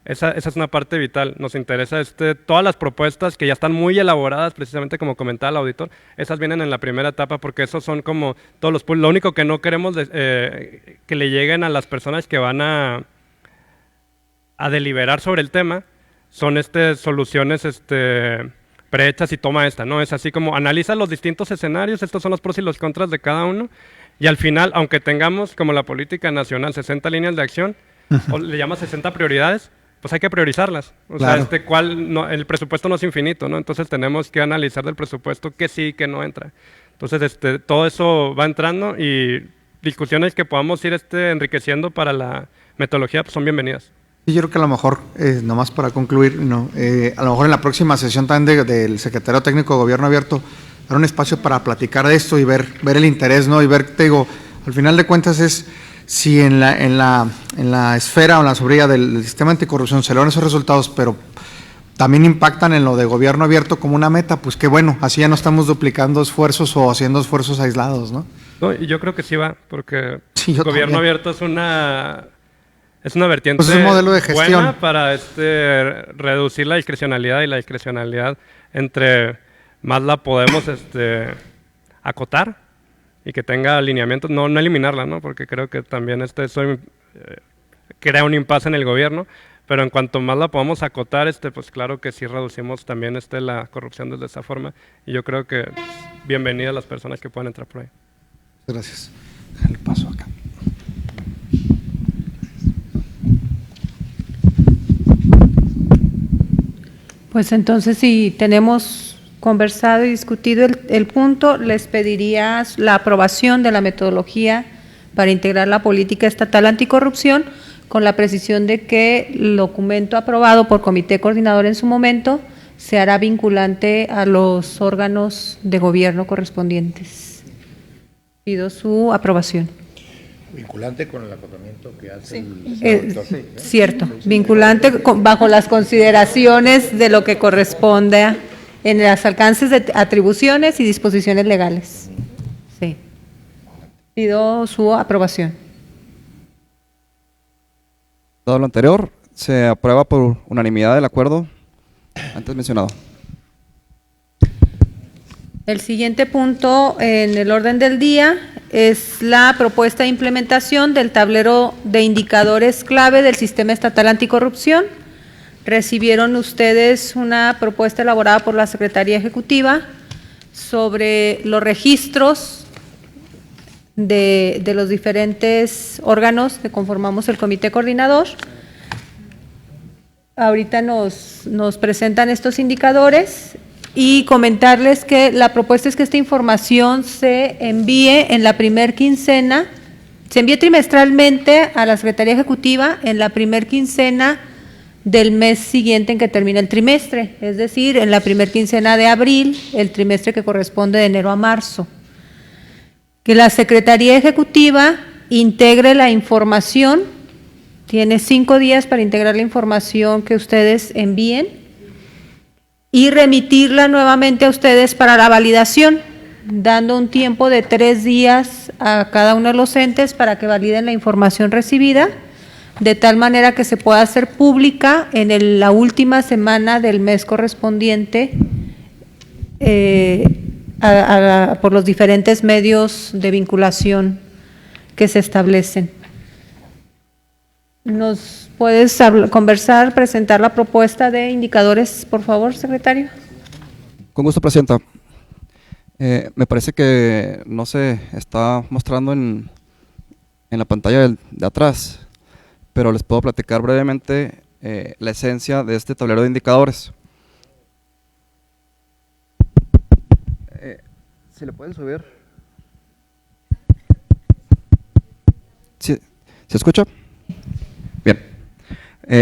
esa es una parte vital. Nos interesa todas las propuestas que ya están muy elaboradas, precisamente como comentaba el auditor, esas vienen en la primera etapa porque esos son como todos los pools. Lo único que no queremos que le lleguen a las personas que van a deliberar sobre el tema son soluciones prehechas y toma esta, ¿no? Es así como analiza los distintos escenarios, estos son los pros y los contras de cada uno, y al final, aunque tengamos como la política nacional 60 líneas de acción, o le llama 60 prioridades, pues hay que priorizarlas. O claro. sea, el presupuesto no es infinito, ¿no? Entonces tenemos que analizar del presupuesto qué sí y qué no entra. Entonces, todo eso va entrando y discusiones que podamos ir enriqueciendo para la metodología pues son bienvenidas. Y yo creo que a lo mejor, nomás para concluir, a lo mejor en la próxima sesión también del Secretario Técnico de Gobierno Abierto, dar un espacio para platicar de esto y ver el interés, ¿no? Y ver, te digo, al final de cuentas es si en la esfera o en la sobrilla del sistema anticorrupción se logran esos resultados, pero también impactan en lo de gobierno abierto como una meta, pues qué bueno, así ya no estamos duplicando esfuerzos o haciendo esfuerzos aislados, ¿no? No, y yo creo que sí va, porque Sí, yo gobierno también. abierto es una vertiente Pues es un modelo de gestión. buena para reducir la discrecionalidad, y la discrecionalidad entre más la podemos acotar y que tenga alineamientos, no eliminarla, ¿no? Porque creo que también eso crea un impasse en el gobierno, pero en cuanto más la podamos acotar, pues claro que sí reducimos también la corrupción desde esa forma, y yo creo que bienvenidas las personas que puedan entrar por ahí. Gracias. Déjale paso acá. Pues entonces, si tenemos conversado y discutido el punto, les pediría la aprobación de la metodología para integrar la política estatal anticorrupción, con la precisión de que el documento aprobado por comité coordinador en su momento se hará vinculante a los órganos de gobierno correspondientes. Pido su aprobación. Vinculante con el acotamiento que hace el Cierto, vinculante bajo las consideraciones de lo que corresponde en los alcances de atribuciones y disposiciones legales. Sí. Pido su aprobación. Dado lo anterior, se aprueba por unanimidad del acuerdo antes mencionado. El siguiente punto en el orden del día es la propuesta de implementación del tablero de indicadores clave del Sistema Estatal Anticorrupción. Recibieron ustedes una propuesta elaborada por la Secretaría Ejecutiva sobre los registros de los diferentes órganos que conformamos el comité coordinador. Ahorita nos presentan estos indicadores. Y comentarles que la propuesta es que esta información se envíe en la primer quincena, se envíe trimestralmente a la Secretaría Ejecutiva en la primer quincena del mes siguiente en que termina el trimestre, es decir, en la primer quincena de abril, el trimestre que corresponde de enero a marzo. Que la Secretaría Ejecutiva integre la información, tiene 5 días para integrar la información que ustedes envíen, y remitirla nuevamente a ustedes para la validación, dando un tiempo de 3 días a cada uno de los entes para que validen la información recibida, de tal manera que se pueda hacer pública en la última semana del mes correspondiente por los diferentes medios de vinculación que se establecen. ¿Nos puedes conversar, presentar la propuesta de indicadores, por favor, secretario? Con gusto, Presidenta. Me parece que no se está mostrando en la pantalla de atrás, pero les puedo platicar brevemente la esencia de este tablero de indicadores. ¿Se le pueden subir? ¿Sí? ¿Se escucha? Bien.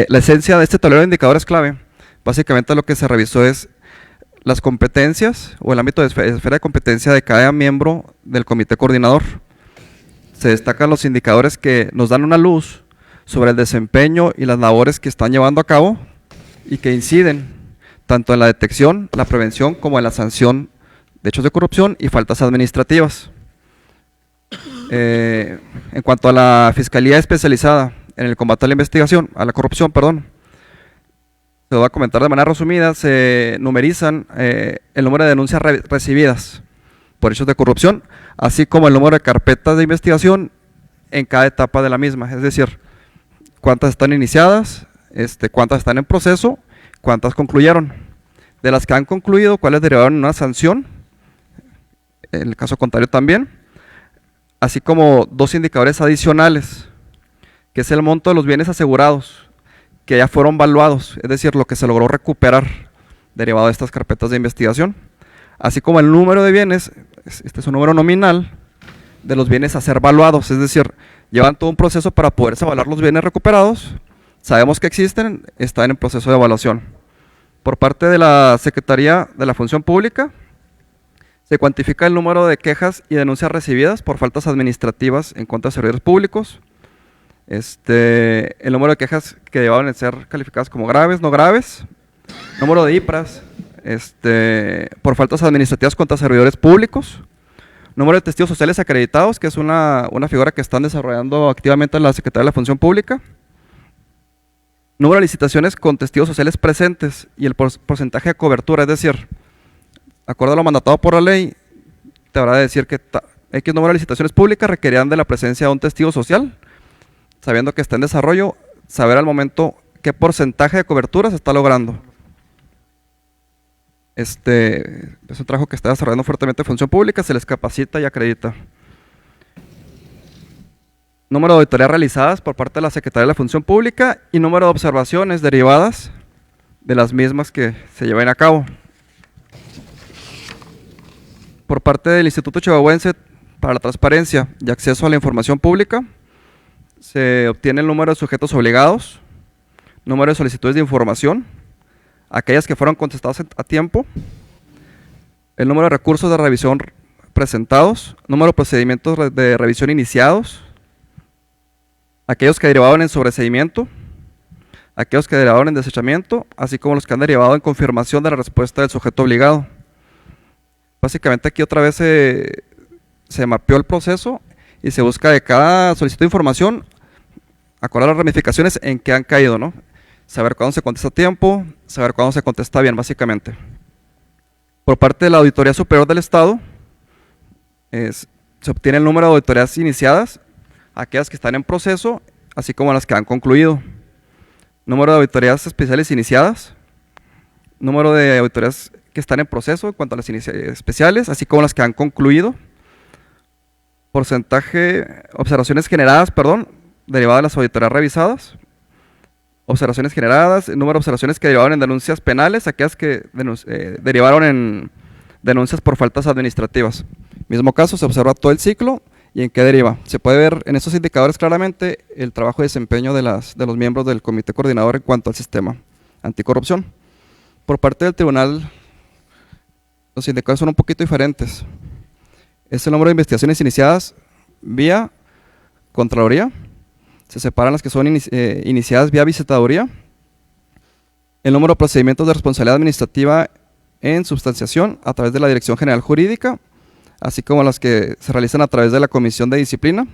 La esencia de este tablero de indicadores clave, básicamente lo que se revisó es las competencias o el ámbito de esfera de competencia de cada miembro del comité coordinador. Se destacan los indicadores que nos dan una luz sobre el desempeño y las labores que están llevando a cabo y que inciden tanto en la detección, la prevención como en la sanción de hechos de corrupción y faltas administrativas. En cuanto a la Fiscalía Especializada en el combate a la investigación, a la corrupción, perdón, se va a comentar de manera resumida, se numerizan el número de denuncias recibidas por hechos de corrupción, así como el número de carpetas de investigación en cada etapa de la misma, es decir, cuántas están iniciadas, cuántas están en proceso, cuántas concluyeron. De las que han concluido, cuáles derivaron en una sanción, en el caso contrario también, así como 2 indicadores adicionales, que es el monto de los bienes asegurados, que ya fueron valuados, es decir, lo que se logró recuperar derivado de estas carpetas de investigación, así como el número de bienes, este es un número nominal, de los bienes a ser valuados, es decir, llevan todo un proceso para poderse evaluar los bienes recuperados, sabemos que existen, están en proceso de evaluación. Por parte de la Secretaría de la Función Pública, se cuantifica el número de quejas y denuncias recibidas por faltas administrativas en contra de servidores públicos, el número de quejas que deban ser calificadas como graves, no graves, número de IPRAS, por faltas administrativas contra servidores públicos, número de testigos sociales acreditados, que es una figura que están desarrollando activamente la Secretaría de la Función Pública, número de licitaciones con testigos sociales presentes y el porcentaje de cobertura, es decir, de acuerdo a lo mandatado por la ley, te habrá de decir que X número de licitaciones públicas requerían de la presencia de un testigo social, sabiendo que está en desarrollo, saber al momento qué porcentaje de cobertura se está logrando. Es un trabajo que está desarrollando fuertemente Función Pública, se les capacita y acredita. Número de auditorías realizadas por parte de la Secretaría de la Función Pública y número de observaciones derivadas de las mismas que se lleven a cabo. Por parte del Instituto Chihuahuense para la Transparencia y Acceso a la Información Pública, se obtiene el número de sujetos obligados, número de solicitudes de información, aquellas que fueron contestadas a tiempo, el número de recursos de revisión presentados, número de procedimientos de revisión iniciados, aquellos que derivaron en sobreseimiento, aquellos que derivaron en desechamiento, así como los que han derivado en confirmación de la respuesta del sujeto obligado. Básicamente aquí otra vez se mapeó el proceso y se busca de cada solicitud de información acordar las ramificaciones en que han caído, ¿no? Saber cuándo se contesta a tiempo, saber cuándo se contesta bien, básicamente. Por parte de la Auditoría Superior del Estado, se obtiene el número de auditorías iniciadas, aquellas que están en proceso, así como las que han concluido. Número de auditorías especiales iniciadas, número de auditorías que están en proceso en cuanto a las especiales, así como las que han concluido. Observaciones generadas, derivadas de las auditorías revisadas. Observaciones generadas, número de observaciones que derivaron en denuncias penales, aquellas que derivaron en denuncias por faltas administrativas. Mismo caso, se observa todo el ciclo y en qué deriva. Se puede ver en estos indicadores claramente el trabajo y desempeño de los miembros del Comité Coordinador en cuanto al sistema anticorrupción. Por parte del tribunal, los indicadores son un poquito diferentes. Es el número de investigaciones iniciadas vía Contraloría. Se separan las que son iniciadas vía visitaduría, el número de procedimientos de responsabilidad administrativa en substanciación a través de la Dirección General Jurídica, así como las que se realizan a través de la Comisión de Disciplina,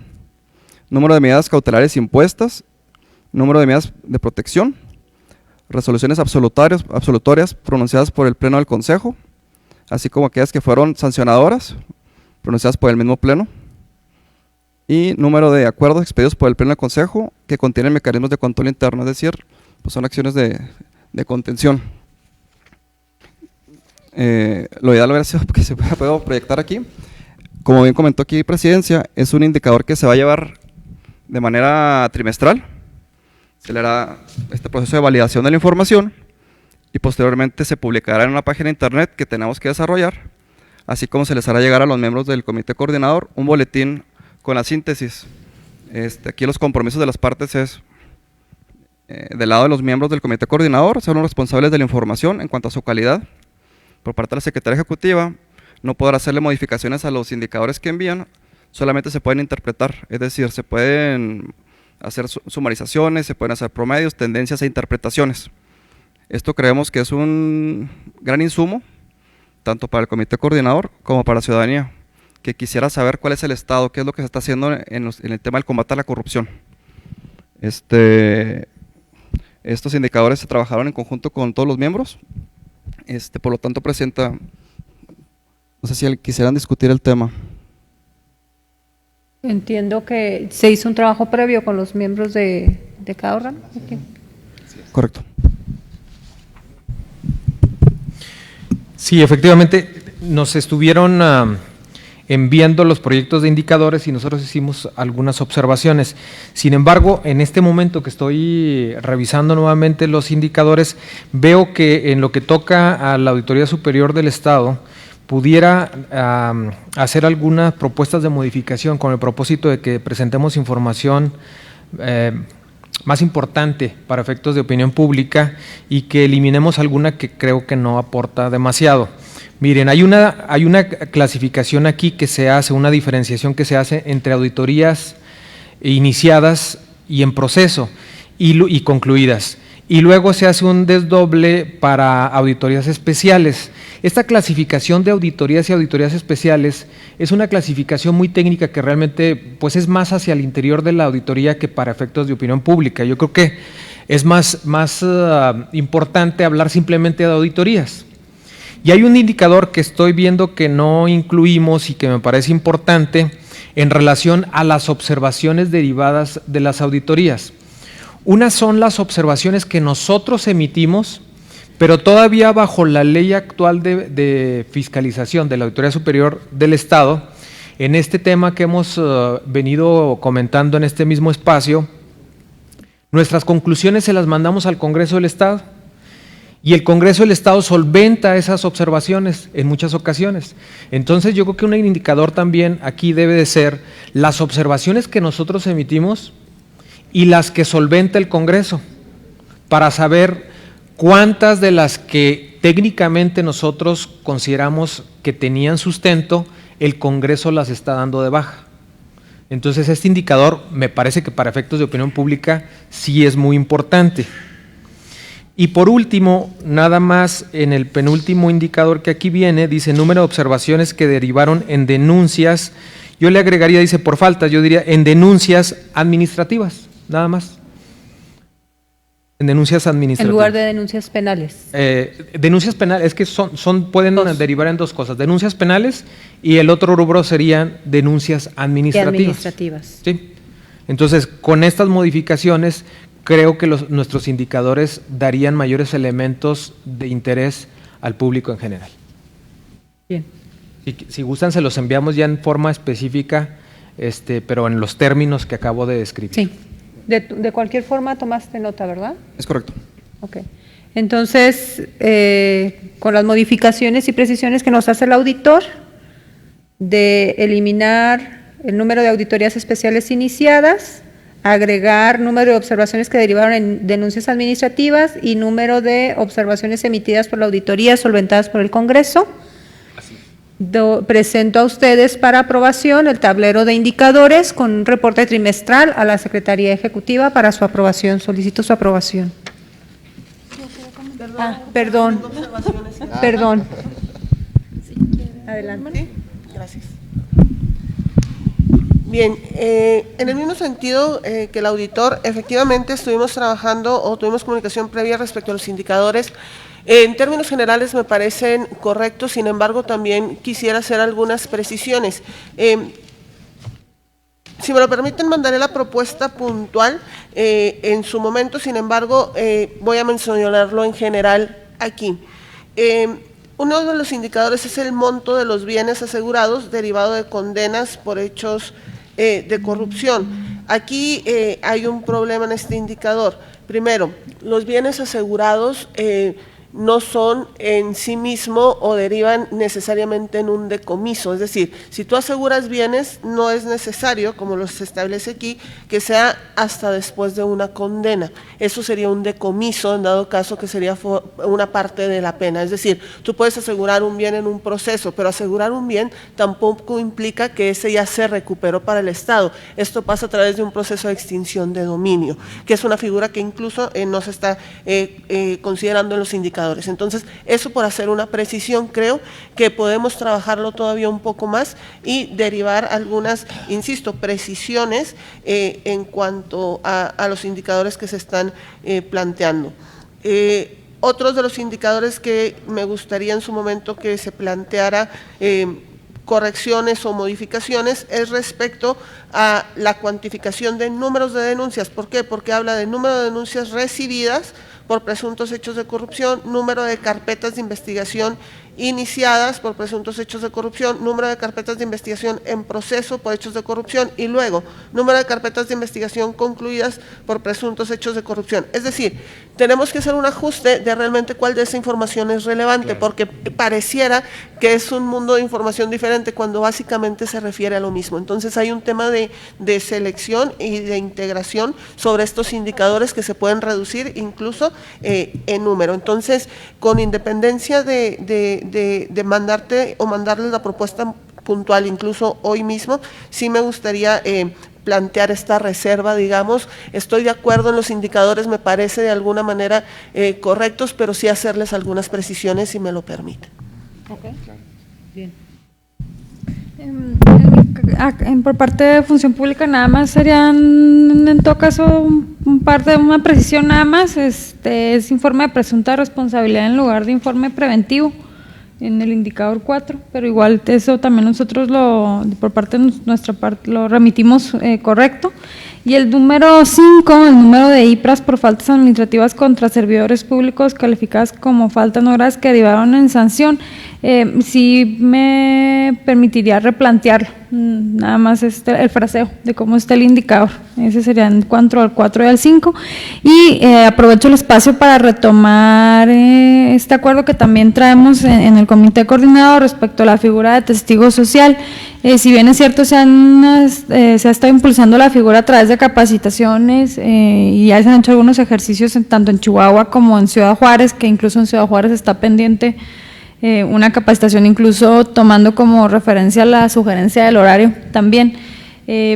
número de medidas cautelares impuestas, número de medidas de protección, resoluciones absolutorias pronunciadas por el Pleno del Consejo, así como aquellas que fueron sancionadoras, pronunciadas por el mismo Pleno, y número de acuerdos expedidos por el Pleno del Consejo que contienen mecanismos de control interno, es decir, pues son acciones de contención. Lo ideal hubiera sido que se pueda proyectar aquí. Como bien comentó aquí Presidencia, es un indicador que se va a llevar de manera trimestral. Se le hará este proceso de validación de la información y posteriormente se publicará en una página de internet que tenemos que desarrollar, así como se les hará llegar a los miembros del Comité Coordinador un boletín con la síntesis. Aquí los compromisos de las partes es, del lado de los miembros del Comité Coordinador, son los responsables de la información en cuanto a su calidad. Por parte de la Secretaría Ejecutiva, no podrá hacerle modificaciones a los indicadores que envían, solamente se pueden interpretar, es decir, se pueden hacer sumarizaciones, se pueden hacer promedios, tendencias e interpretaciones. Esto creemos que es un gran insumo, tanto para el Comité Coordinador como para la ciudadanía, que quisiera saber cuál es el estado, qué es lo que se está haciendo en el tema del combate a la corrupción. Estos indicadores se trabajaron en conjunto con todos los miembros, por lo tanto, Presidenta, no sé si quisieran discutir el tema. Entiendo que se hizo un trabajo previo con los miembros de cada órgano. Okay. Correcto. Sí, efectivamente, nos estuvieron enviando los proyectos de indicadores y nosotros hicimos algunas observaciones. Sin embargo, en este momento que estoy revisando nuevamente los indicadores, veo que en lo que toca a la Auditoría Superior del Estado, pudiera hacer algunas propuestas de modificación con el propósito de que presentemos información más importante para efectos de opinión pública y que eliminemos alguna que creo que no aporta demasiado. Miren, hay una clasificación aquí que se hace, una diferenciación que se hace entre auditorías iniciadas y en proceso y concluidas. y luego se hace un desdoble para auditorías especiales. Esta clasificación de auditorías y auditorías especiales es una clasificación muy técnica que realmente pues es más hacia el interior de la auditoría que para efectos de opinión pública. Yo creo que es más importante hablar simplemente de auditorías. Y hay un indicador que estoy viendo que no incluimos y que me parece importante en relación a las observaciones derivadas de las auditorías. Unas son las observaciones que nosotros emitimos, pero todavía bajo la ley actual de fiscalización de la Auditoría Superior del Estado, en este tema que hemos venido comentando en este mismo espacio, nuestras conclusiones se las mandamos al Congreso del Estado y el Congreso del Estado solventa esas observaciones en muchas ocasiones. Entonces yo creo que un indicador también aquí debe de ser las observaciones que nosotros emitimos y las que solventa el Congreso, para saber cuántas de las que técnicamente nosotros consideramos que tenían sustento, el Congreso las está dando de baja. Entonces este indicador me parece que para efectos de opinión pública sí es muy importante. Y por último, nada más en el penúltimo indicador que aquí viene, dice número de observaciones que derivaron en denuncias, yo le agregaría, dice por faltas, yo diría en denuncias administrativas, nada más. En denuncias administrativas. En lugar de denuncias penales. Denuncias penales, es que pueden derivar en dos cosas, denuncias penales y el otro rubro serían denuncias administrativas. ¿Sí? Entonces, con estas modificaciones, creo que nuestros indicadores darían mayores elementos de interés al público en general. Bien. Si gustan, se los enviamos ya en forma específica, pero en los términos que acabo de describir. Sí. De cualquier forma tomaste nota, ¿verdad? Es correcto. Ok. Entonces, con las modificaciones y precisiones que nos hace el auditor, de eliminar el número de auditorías especiales iniciadas, agregar número de observaciones que derivaron en denuncias administrativas y número de observaciones emitidas por la auditoría solventadas por el Congreso. Presento a ustedes para aprobación el tablero de indicadores con un reporte trimestral a la Secretaría Ejecutiva para su aprobación. Solicito su aprobación. Perdón. Adelante. Gracias. Bien, en el mismo sentido que el auditor, efectivamente estuvimos trabajando o tuvimos comunicación previa respecto a los indicadores. En términos generales me parecen correctos, sin embargo también quisiera hacer algunas precisiones. Si me lo permiten, mandaré la propuesta puntual en su momento, sin embargo voy a mencionarlo en general aquí. Uno de los indicadores es el monto de los bienes asegurados derivado de condenas por hechos de corrupción. Aquí hay un problema en este indicador. Primero, los bienes asegurados no son en sí mismo o derivan necesariamente en un decomiso, es decir, si tú aseguras bienes no es necesario, como lo se establece aquí, que sea hasta después de una condena. Eso sería un decomiso, en dado caso que sería una parte de la pena, es decir, tú puedes asegurar un bien en un proceso, pero asegurar un bien tampoco implica que ese ya se recuperó para el Estado. Esto pasa a través de un proceso de extinción de dominio, que es una figura que incluso no se está considerando en los indicadores. Entonces, eso por hacer una precisión, creo que podemos trabajarlo todavía un poco más y derivar algunas, insisto, precisiones en cuanto a los indicadores que se están planteando. Otros de los indicadores que me gustaría en su momento que se planteara correcciones o modificaciones es respecto a la cuantificación de números de denuncias. ¿Por qué? Porque habla de número de denuncias recibidas por presuntos hechos de corrupción, número de carpetas de investigación iniciadas por presuntos hechos de corrupción, número de carpetas de investigación en proceso por hechos de corrupción y luego número de carpetas de investigación concluidas por presuntos hechos de corrupción. Es decir, tenemos que hacer un ajuste de realmente cuál de esa información es relevante, claro, porque pareciera que es un mundo de información diferente cuando básicamente se refiere a lo mismo. Entonces hay un tema de selección y de integración sobre estos indicadores que se pueden reducir incluso en número. Entonces, con independencia de mandarte o mandarles la propuesta puntual, incluso hoy mismo, sí me gustaría plantear esta reserva, digamos. Estoy de acuerdo en los indicadores, me parece de alguna manera correctos, pero sí hacerles algunas precisiones si me lo permiten. Ok, bien. Por parte de Función Pública nada más serían en todo caso una precisión nada más, es informe de presunta responsabilidad en lugar de informe preventivo en el indicador 4, pero igual eso también nosotros por parte de nuestra parte lo remitimos correcto. Y el número 5, el número de IPRAS por faltas administrativas contra servidores públicos calificadas como faltas no graves que derivaron en sanción, sí me permitiría replantear nada más el fraseo de cómo está el indicador. Ese sería en cuanto al 4 y al 5. Y aprovecho el espacio para retomar este acuerdo que también traemos en el comité coordinador respecto a la figura de testigo social. Si bien es cierto, se ha estado impulsando la figura a través de capacitaciones y ya se han hecho algunos ejercicios tanto en Chihuahua como en Ciudad Juárez, que incluso en Ciudad Juárez está pendiente una capacitación, incluso tomando como referencia la sugerencia del horario también.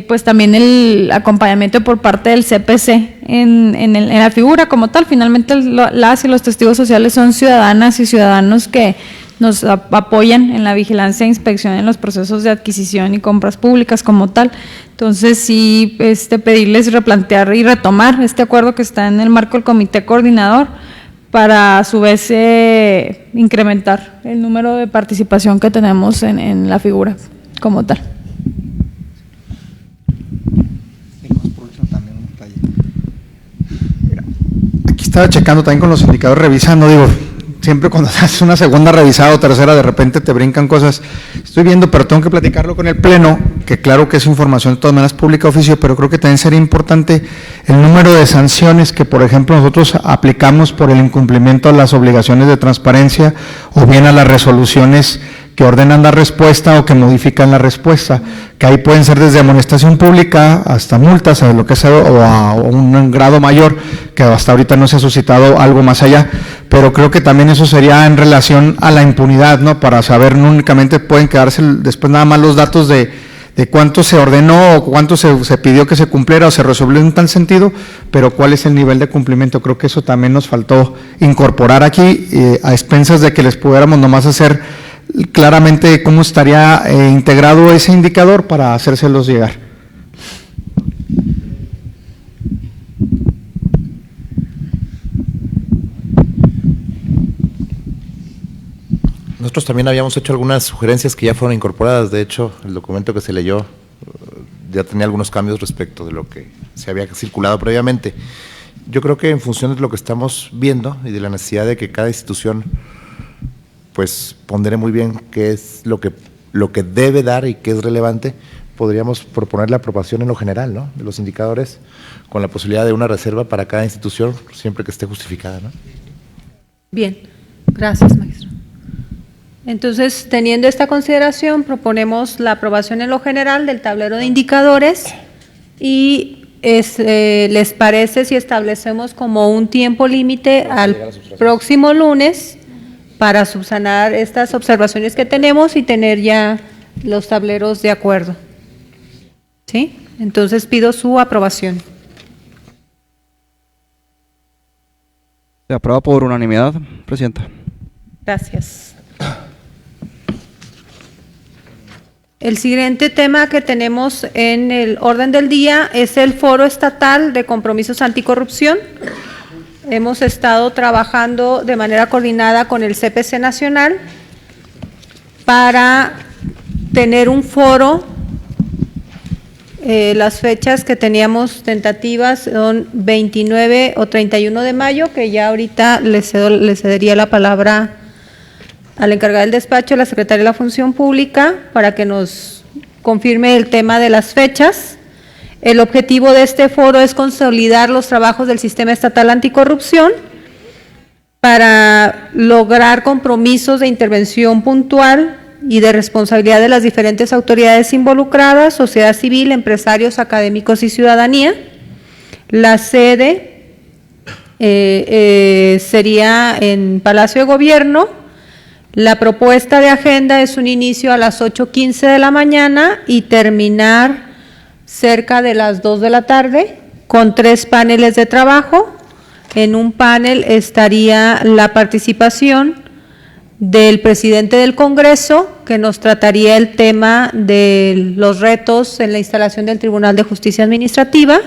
Pues también el acompañamiento por parte del CPC en la figura como tal. Finalmente las y los testigos sociales son ciudadanas y ciudadanos que nos apoyan en la vigilancia e inspección en los procesos de adquisición y compras públicas como tal. Entonces sí, pedirles replantear y retomar este acuerdo que está en el marco del comité coordinador para a su vez incrementar el número de participación que tenemos en la figura como tal. Aquí estaba checando también con los indicadores, revisando, digo, siempre cuando haces una segunda revisada o tercera, de repente te brincan cosas. Estoy viendo, pero tengo que platicarlo con el Pleno, que claro que es información de todas maneras pública oficio, pero creo que también sería importante el número de sanciones que, por ejemplo, nosotros aplicamos por el incumplimiento a las obligaciones de transparencia o bien a las resoluciones que ordenan la respuesta o que modifican la respuesta, que ahí pueden ser desde amonestación pública hasta multas, a lo que sea, o a un grado mayor, que hasta ahorita no se ha suscitado algo más allá, pero creo que también eso sería en relación a la impunidad, ¿no? Para saber, no únicamente pueden quedarse después nada más los datos de cuánto se ordenó o cuánto se pidió que se cumpliera o se resolvió en tal sentido, pero cuál es el nivel de cumplimiento. Creo que eso también nos faltó incorporar aquí, a expensas de que les pudiéramos nomás hacer claramente cómo estaría integrado ese indicador para hacérselos llegar. Nosotros también habíamos hecho algunas sugerencias que ya fueron incorporadas. De hecho, el documento que se leyó ya tenía algunos cambios respecto de lo que se había circulado previamente. Yo creo que en función de lo que estamos viendo y de la necesidad de que cada institución pues pondere muy bien qué es lo que debe dar y qué es relevante, podríamos proponer la aprobación en lo general, ¿no?, de los indicadores, con la posibilidad de una reserva para cada institución, siempre que esté justificada, ¿no? Bien, gracias, maestro. Entonces, teniendo esta consideración, proponemos la aprobación en lo general del tablero de indicadores y ¿les parece si establecemos como un tiempo límite al próximo lunes para subsanar estas observaciones que tenemos y tener ya los tableros de acuerdo? ¿Sí? Entonces pido su aprobación. Se aprueba por unanimidad, Presidenta. Gracias. El siguiente tema que tenemos en el orden del día es el Foro Estatal de Compromisos Anticorrupción. Hemos estado trabajando de manera coordinada con el CPC Nacional para tener un foro. Las fechas que teníamos tentativas son 29 o 31 de mayo, que ya ahorita le cedería la palabra al encargado del despacho, la Secretaria de la Función Pública, para que nos confirme el tema de las fechas. El objetivo de este foro es consolidar los trabajos del Sistema Estatal Anticorrupción para lograr compromisos de intervención puntual y de responsabilidad de las diferentes autoridades involucradas, sociedad civil, empresarios, académicos y ciudadanía. La sede sería en Palacio de Gobierno. La propuesta de agenda es un inicio a las 8:15 de la mañana y terminar cerca de las 2 de la tarde, con 3 paneles de trabajo. En un panel estaría la participación del presidente del Congreso, que nos trataría el tema de los retos en la instalación del Tribunal de Justicia Administrativa,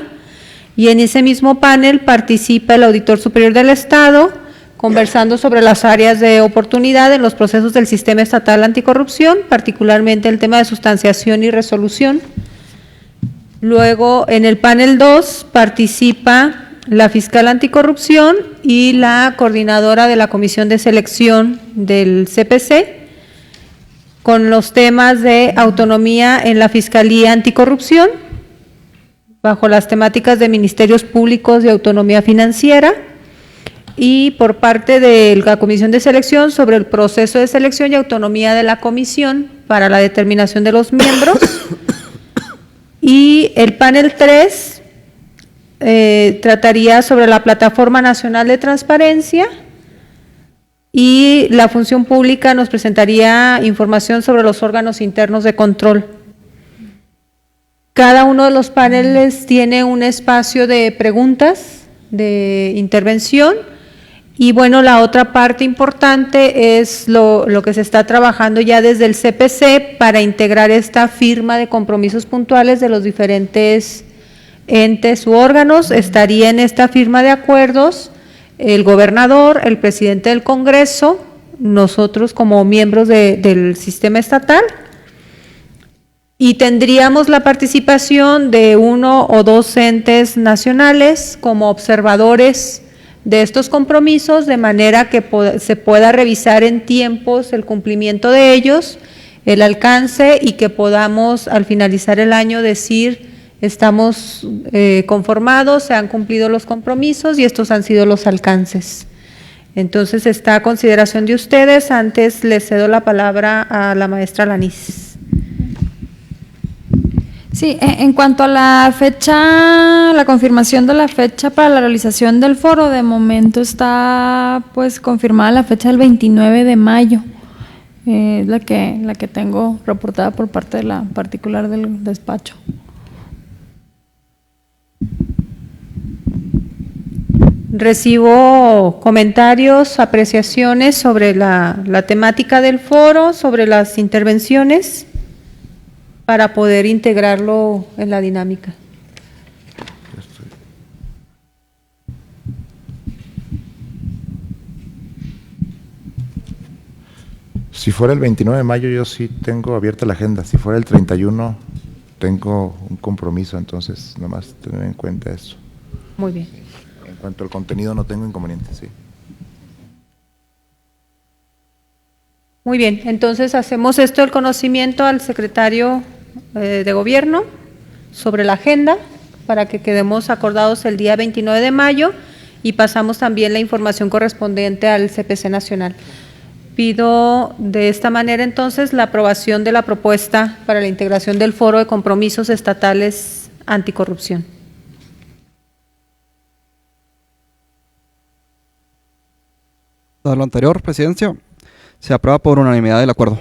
y en ese mismo panel participa el Auditor Superior del Estado, conversando sobre las áreas de oportunidad en los procesos del Sistema Estatal Anticorrupción, particularmente el tema de sustanciación y resolución. Luego, en el panel 2 participa la fiscal anticorrupción y la coordinadora de la Comisión de Selección del CPC, con los temas de autonomía en la Fiscalía Anticorrupción, bajo las temáticas de Ministerios Públicos y Autonomía Financiera, y por parte de la Comisión de Selección sobre el proceso de selección y autonomía de la Comisión para la determinación de los miembros. Y el panel 3 trataría sobre la Plataforma Nacional de Transparencia, y la Función Pública nos presentaría información sobre los órganos internos de control. Cada uno de los paneles tiene un espacio de preguntas, de intervención, y bueno, la otra parte importante es lo que se está trabajando ya desde el CPC para integrar esta firma de compromisos puntuales de los diferentes entes u órganos. Estaría en esta firma de acuerdos el gobernador, el presidente del Congreso, nosotros como miembros del sistema estatal, y tendríamos la participación de 1 o 2 entes nacionales como observadores de estos compromisos, de manera que se pueda revisar en tiempos el cumplimiento de ellos, el alcance, y que podamos al finalizar el año decir: estamos conformados, se han cumplido los compromisos y estos han sido los alcances. Entonces, está a consideración de ustedes. Antes les cedo la palabra a la maestra Lanis. Sí, en cuanto a la fecha, la confirmación de la fecha para la realización del foro, de momento está pues confirmada la fecha del 29 de mayo. Es la que tengo reportada por parte de la particular del despacho. Recibo comentarios, apreciaciones sobre la temática del foro, sobre las intervenciones, para poder integrarlo en la dinámica. Si fuera el 29 de mayo, yo sí tengo abierta la agenda. Si fuera el 31, tengo un compromiso, entonces nomás tener en cuenta eso. Muy bien. En cuanto al contenido, no tengo inconveniente, sí. Muy bien, entonces hacemos esto el conocimiento al secretario de Gobierno sobre la agenda, para que quedemos acordados el día 29 de mayo, y pasamos también la información correspondiente al CPC Nacional. Pido de esta manera entonces la aprobación de la propuesta para la integración del Foro de Compromisos Estatales Anticorrupción. Dado lo anterior, Presidencia, se aprueba por unanimidad el acuerdo.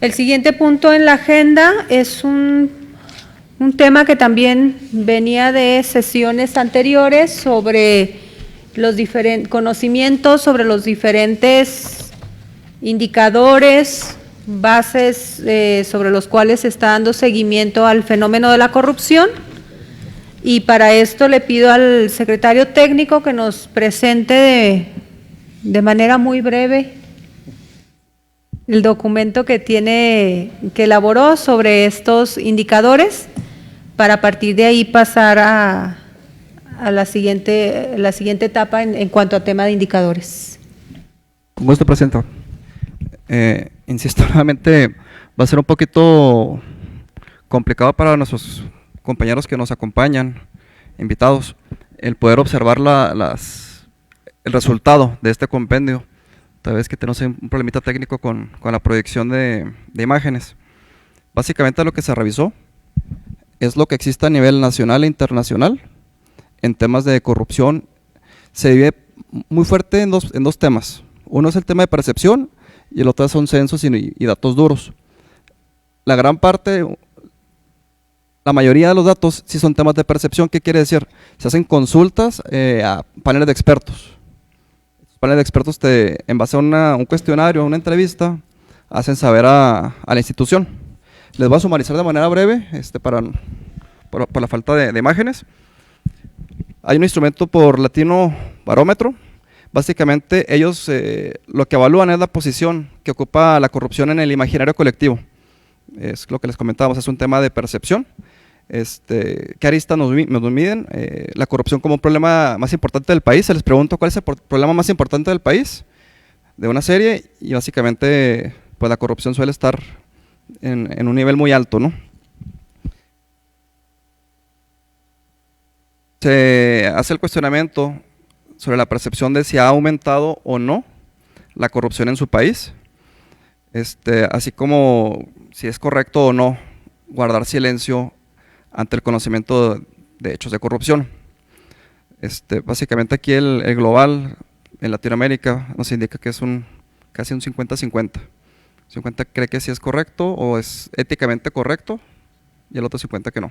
El siguiente punto en la agenda es un tema que también venía de sesiones anteriores, sobre los diferentes conocimientos sobre los diferentes indicadores, bases sobre los cuales se está dando seguimiento al fenómeno de la corrupción. Y para esto le pido al secretario técnico que nos presente de manera muy breve el documento que elaboró sobre estos indicadores, para a partir de ahí pasar a la siguiente etapa en cuanto a tema de indicadores. Con gusto, Presidenta. Insisto, nuevamente va a ser un poquito complicado para nuestros compañeros que nos acompañan, invitados, el poder observar el resultado de este compendio, tal vez que tenemos un problemita técnico con la proyección de imágenes. Básicamente lo que se revisó es lo que existe a nivel nacional e internacional en temas de corrupción. Se divide muy fuerte en dos temas. Uno es el tema de percepción y el otro son censos y datos duros. la gran parte, la mayoría de los datos sí son temas de percepción. ¿Qué quiere decir? Se hacen consultas a paneles de expertos. Los paneles de expertos, en base a un cuestionario, a una entrevista, hacen saber a la institución. Les voy a sumarizar de manera breve, por la falta de imágenes. Hay un instrumento por Latino Barómetro. Básicamente ellos lo que evalúan es la posición que ocupa la corrupción en el imaginario colectivo. Es lo que les comentábamos, es un tema de percepción. ¿Qué aristas nos miden? La corrupción como un problema más importante del país. Se les pregunto cuál es el problema más importante del país, de una serie, y básicamente pues la corrupción suele estar en un nivel muy alto, ¿no? Se hace el cuestionamiento sobre la percepción de si ha aumentado o no la corrupción en su país, así como si es correcto o no guardar silencio ante el conocimiento de hechos de corrupción. Básicamente aquí el global en Latinoamérica nos indica que es casi un 50-50. 50 cree que sí es correcto o es éticamente correcto, y el otro 50 que no.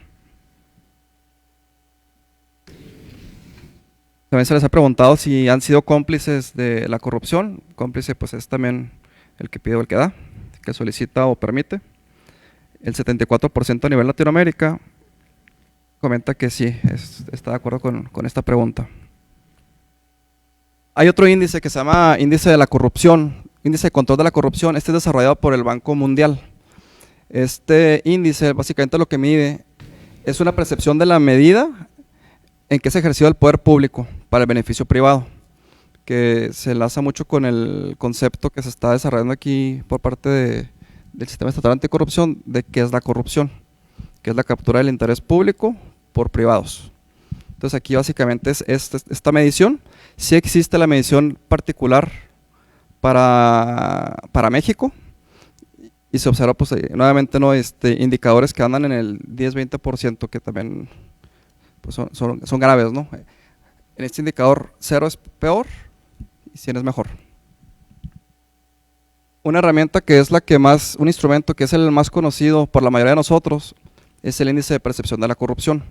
También se les ha preguntado si han sido cómplices de la corrupción. Cómplice pues es también el que pide o el que da, que solicita o permite. El 74% a nivel Latinoamérica comenta que sí, está de acuerdo con esta pregunta. Hay otro índice que se llama índice de la corrupción, índice de control de la corrupción. Este es desarrollado por el Banco Mundial. Este índice básicamente lo que mide es una percepción de la medida en que se ejerció el poder público para el beneficio privado, que se enlaza mucho con el concepto que se está desarrollando aquí por parte del Sistema Estatal Anticorrupción de qué es la corrupción, que es la captura del interés público por privados. Entonces aquí básicamente es esta medición. Sí existe la medición particular para México, y se observa pues nuevamente indicadores que andan en el 10-20%, que también pues son graves, ¿no? En este indicador 0 es peor y 100 es mejor. Una herramienta que es un instrumento que es el más conocido por la mayoría de nosotros, es el índice de percepción de la corrupción.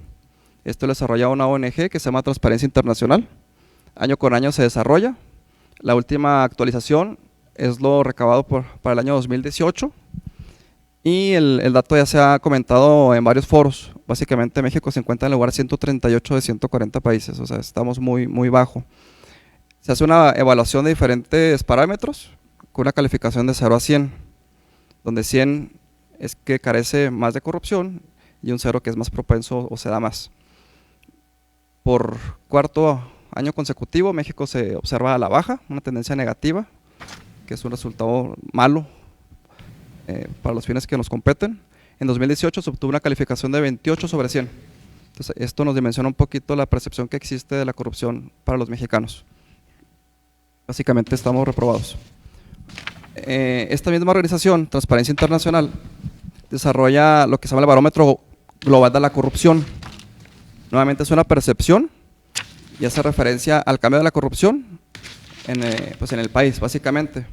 Esto lo desarrolla una ONG que se llama Transparencia Internacional. Año con año se desarrolla. La última actualización es lo recabado para el año 2018. Y el dato ya se ha comentado en varios foros. Básicamente México se encuentra en el lugar 138 de 140 países, o sea, estamos muy, muy bajo. Se hace una evaluación de diferentes parámetros con una calificación de 0 a 100, donde 100 es que carece más de corrupción y un 0 que es más propenso o se da más. Por cuarto año consecutivo, México se observa a la baja, una tendencia negativa, que es un resultado malo para los fines que nos competen. En 2018 se obtuvo una calificación de 28 sobre 100. Entonces, esto nos dimensiona un poquito la percepción que existe de la corrupción para los mexicanos. Básicamente estamos reprobados. Esta misma organización, Transparencia Internacional, desarrolla lo que se llama el Barómetro Global de la Corrupción. Nuevamente es una percepción y hace referencia al cambio de la corrupción en el país, básicamente.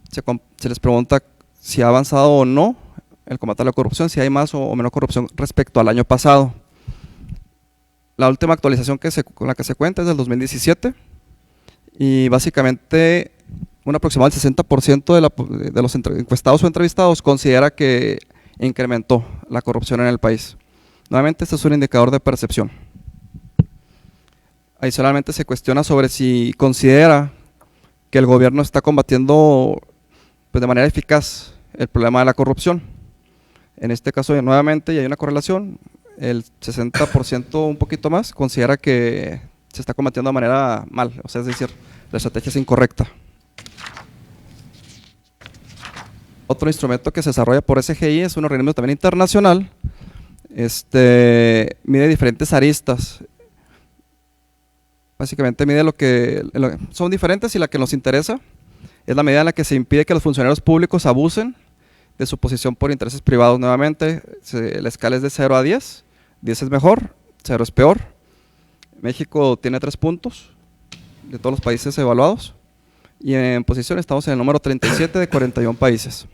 Se les pregunta si ha avanzado o no el combate a la corrupción, si hay más o menos corrupción respecto al año pasado. La última actualización con la que se cuenta es del 2017 y básicamente un aproximado del 60% de los encuestados o entrevistados considera que incrementó la corrupción en el país. Nuevamente este es un indicador de percepción. Adicionalmente se cuestiona sobre si considera que el gobierno está combatiendo pues, de manera eficaz el problema de la corrupción. En este caso, nuevamente, y hay una correlación, el 60%, un poquito más, considera que se está combatiendo de manera mal, o sea, es decir, la estrategia es incorrecta. Otro instrumento que se desarrolla por SGI es un organismo también internacional, mide diferentes aristas. Básicamente mide son diferentes y la que nos interesa es la medida en la que se impide que los funcionarios públicos abusen de su posición por intereses privados. Nuevamente, la escala es de 0 a 10. 10 es mejor, 0 es peor. México tiene 3 puntos de todos los países evaluados. Y en posición estamos en el número 37 de 41 países.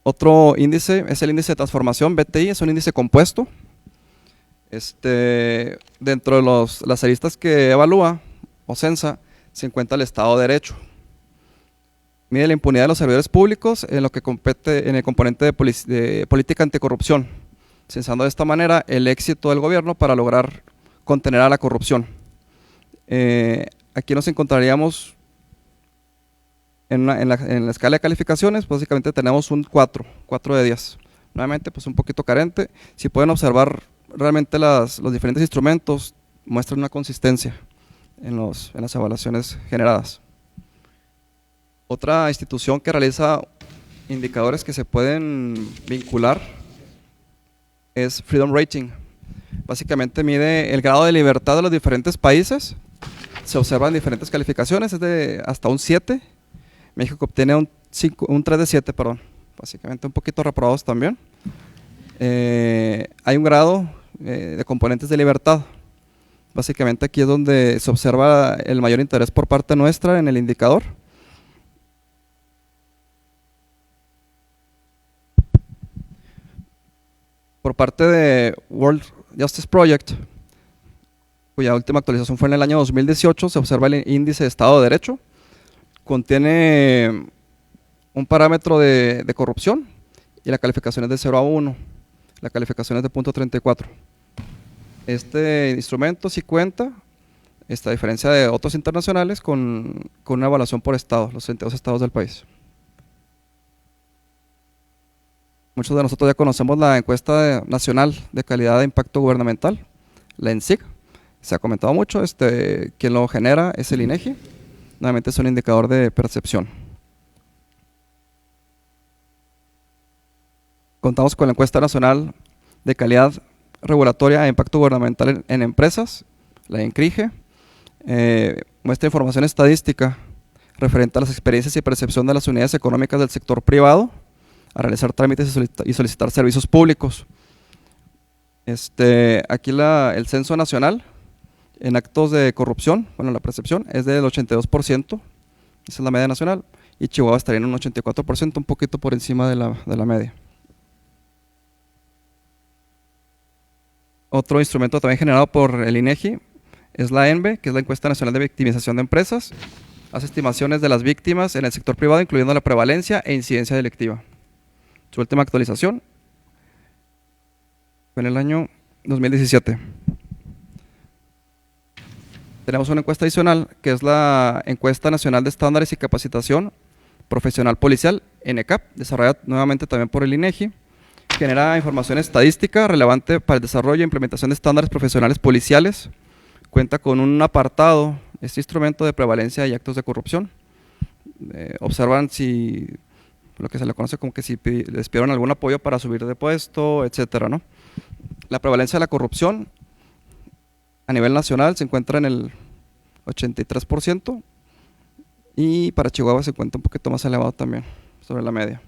Otro índice es el índice de transformación, BTI, es un índice compuesto. Dentro de las aristas que evalúa o censa, se encuentra el Estado de Derecho. Mide la impunidad de los servidores públicos en lo que compete en el componente de política anticorrupción, censando de esta manera el éxito del gobierno para lograr contener a la corrupción. Aquí nos encontraríamos en la escala de calificaciones, básicamente tenemos un 4 de 10. Nuevamente, pues un poquito carente. Si pueden observar, realmente los diferentes instrumentos muestran una consistencia en las evaluaciones generadas. Otra institución que realiza indicadores que se pueden vincular es Freedom Rating. Básicamente mide el grado de libertad de los diferentes países. Se observan diferentes calificaciones, es de hasta un 7. México obtiene un 3 de 7, perdón. Básicamente un poquito reprobados también. Hay un grado de componentes de libertad. Básicamente aquí es donde se observa el mayor interés por parte nuestra en el indicador. Por parte de World Justice Project, cuya última actualización fue en el año 2018, se observa el índice de Estado de Derecho. Contiene un parámetro de corrupción y la calificación es de 0 a 1. La calificación es de .34. Este instrumento sí cuenta, a diferencia de otros internacionales, con una evaluación por estado, los 32 estados del país. Muchos de nosotros ya conocemos la encuesta nacional de calidad de impacto gubernamental, la ENSIG. Se ha comentado mucho, quien lo genera es el INEGI. Nuevamente es un indicador de percepción. Contamos con la encuesta nacional de calidad regulatoria e impacto gubernamental en empresas, la ENCRIGE. Muestra información estadística referente a las experiencias y percepción de las unidades económicas del sector privado a realizar trámites y solicitar servicios públicos. Aquí el censo nacional en actos de corrupción, bueno, la percepción es del 82%, esa es la media nacional, y Chihuahua estaría en un 84%, un poquito por encima de la media. Otro instrumento también generado por el INEGI es la ENVE, que es la Encuesta Nacional de Victimización de Empresas. Hace estimaciones de las víctimas en el sector privado, incluyendo la prevalencia e incidencia delictiva. Su última actualización fue en el año 2017. Tenemos una encuesta adicional, que es la Encuesta Nacional de Estándares y Capacitación Profesional Policial, ENECAP, desarrollada nuevamente también por el INEGI. Genera información estadística relevante para el desarrollo e implementación de estándares profesionales policiales. Cuenta con un apartado, este instrumento, de prevalencia y actos de corrupción. Observan lo que se le conoce como que si les pidieron algún apoyo para subir de puesto, etcétera, ¿no? La prevalencia de la corrupción a nivel nacional se encuentra en el 83% y para Chihuahua se encuentra un poquito más elevado también, sobre la media.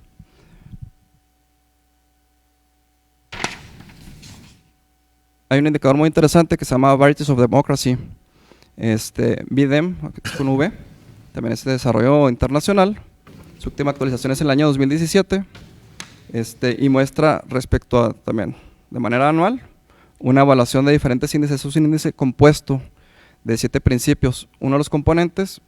Hay un indicador muy interesante que se llama Varieties of Democracy, VDEM, con V, también es de desarrollo internacional. Su última actualización es en el año 2017 y muestra respecto a, también de manera anual, una evaluación de diferentes índices. Es un índice compuesto de 7 principios. Uno de los componentes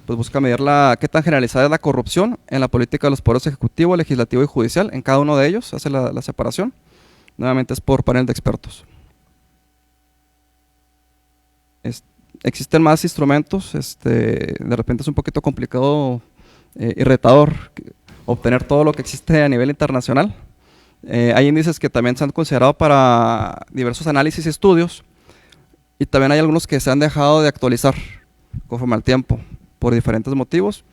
pues busca medir qué tan generalizada es la corrupción en la política de los poderes ejecutivo, legislativo y judicial. En cada uno de ellos hace la separación. Nuevamente es por panel de expertos. Existen más instrumentos, de repente es un poquito complicado y retador obtener todo lo que existe a nivel internacional. Hay índices que también se han considerado para diversos análisis y estudios, y también hay algunos que se han dejado de actualizar conforme al tiempo por diferentes motivos.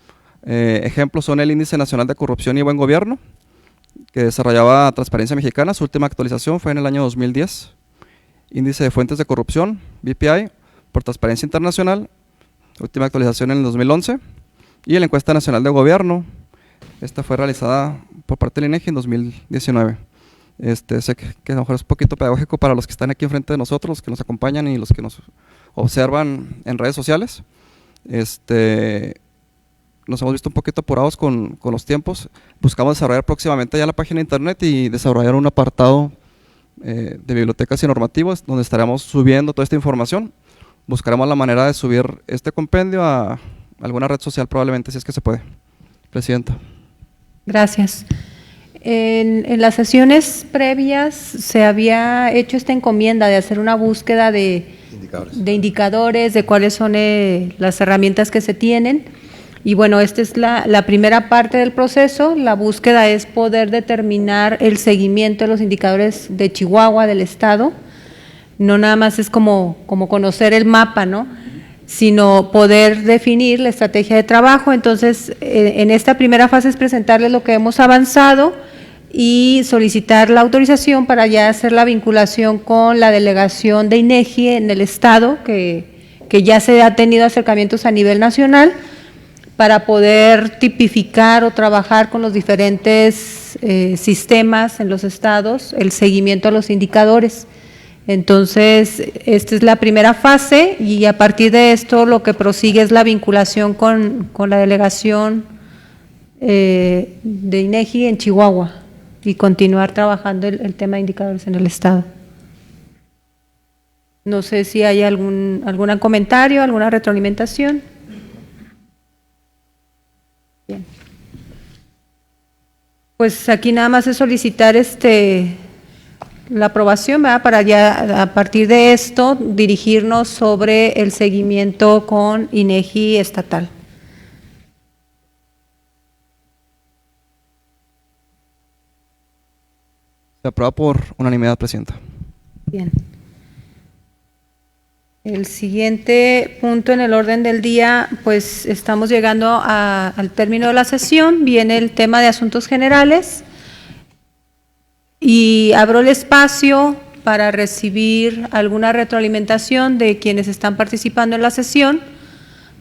Ejemplos son el Índice Nacional de Corrupción y Buen Gobierno, que desarrollaba Transparencia Mexicana. Su última actualización fue en el año 2010. Índice de Fuentes de Corrupción, BPI, por Transparencia Internacional, última actualización en el 2011, y la Encuesta Nacional de Gobierno, esta fue realizada por parte del INEGI en 2019. Sé que a lo mejor es un poquito pedagógico para los que están aquí enfrente de nosotros, los que nos acompañan y los que nos observan en redes sociales. nos hemos visto un poquito apurados con los tiempos. Buscamos desarrollar próximamente ya la página de internet y desarrollar un apartado de bibliotecas y normativos donde estaremos subiendo toda esta información. Buscaremos la manera de subir este compendio a alguna red social probablemente, si es que se puede. Presidenta. Gracias. En las sesiones previas se había hecho esta encomienda de hacer una búsqueda de indicadores, de cuáles son las herramientas que se tienen. Y bueno, esta es la primera parte del proceso. La búsqueda es poder determinar el seguimiento de los indicadores de Chihuahua, del Estado. No nada más es como conocer el mapa, ¿no?, sino poder definir la estrategia de trabajo. Entonces, en esta primera fase es presentarles lo que hemos avanzado y solicitar la autorización para ya hacer la vinculación con la delegación de INEGI en el Estado, que ya se ha tenido acercamientos a nivel nacional, para poder tipificar o trabajar con los diferentes sistemas en los estados, el seguimiento a los indicadores. Entonces, esta es la primera fase y a partir de esto lo que prosigue es la vinculación con la delegación de INEGI en Chihuahua y continuar trabajando el tema de indicadores en el Estado. No sé si hay algún comentario, alguna retroalimentación. Bien. Pues aquí nada más es solicitar la aprobación, ¿verdad?, para ya a partir de esto dirigirnos sobre el seguimiento con INEGI estatal. Se aprueba por unanimidad, Presidenta. Bien. El siguiente punto en el orden del día, pues estamos llegando al término de la sesión. Viene el tema de asuntos generales y abro el espacio para recibir alguna retroalimentación de quienes están participando en la sesión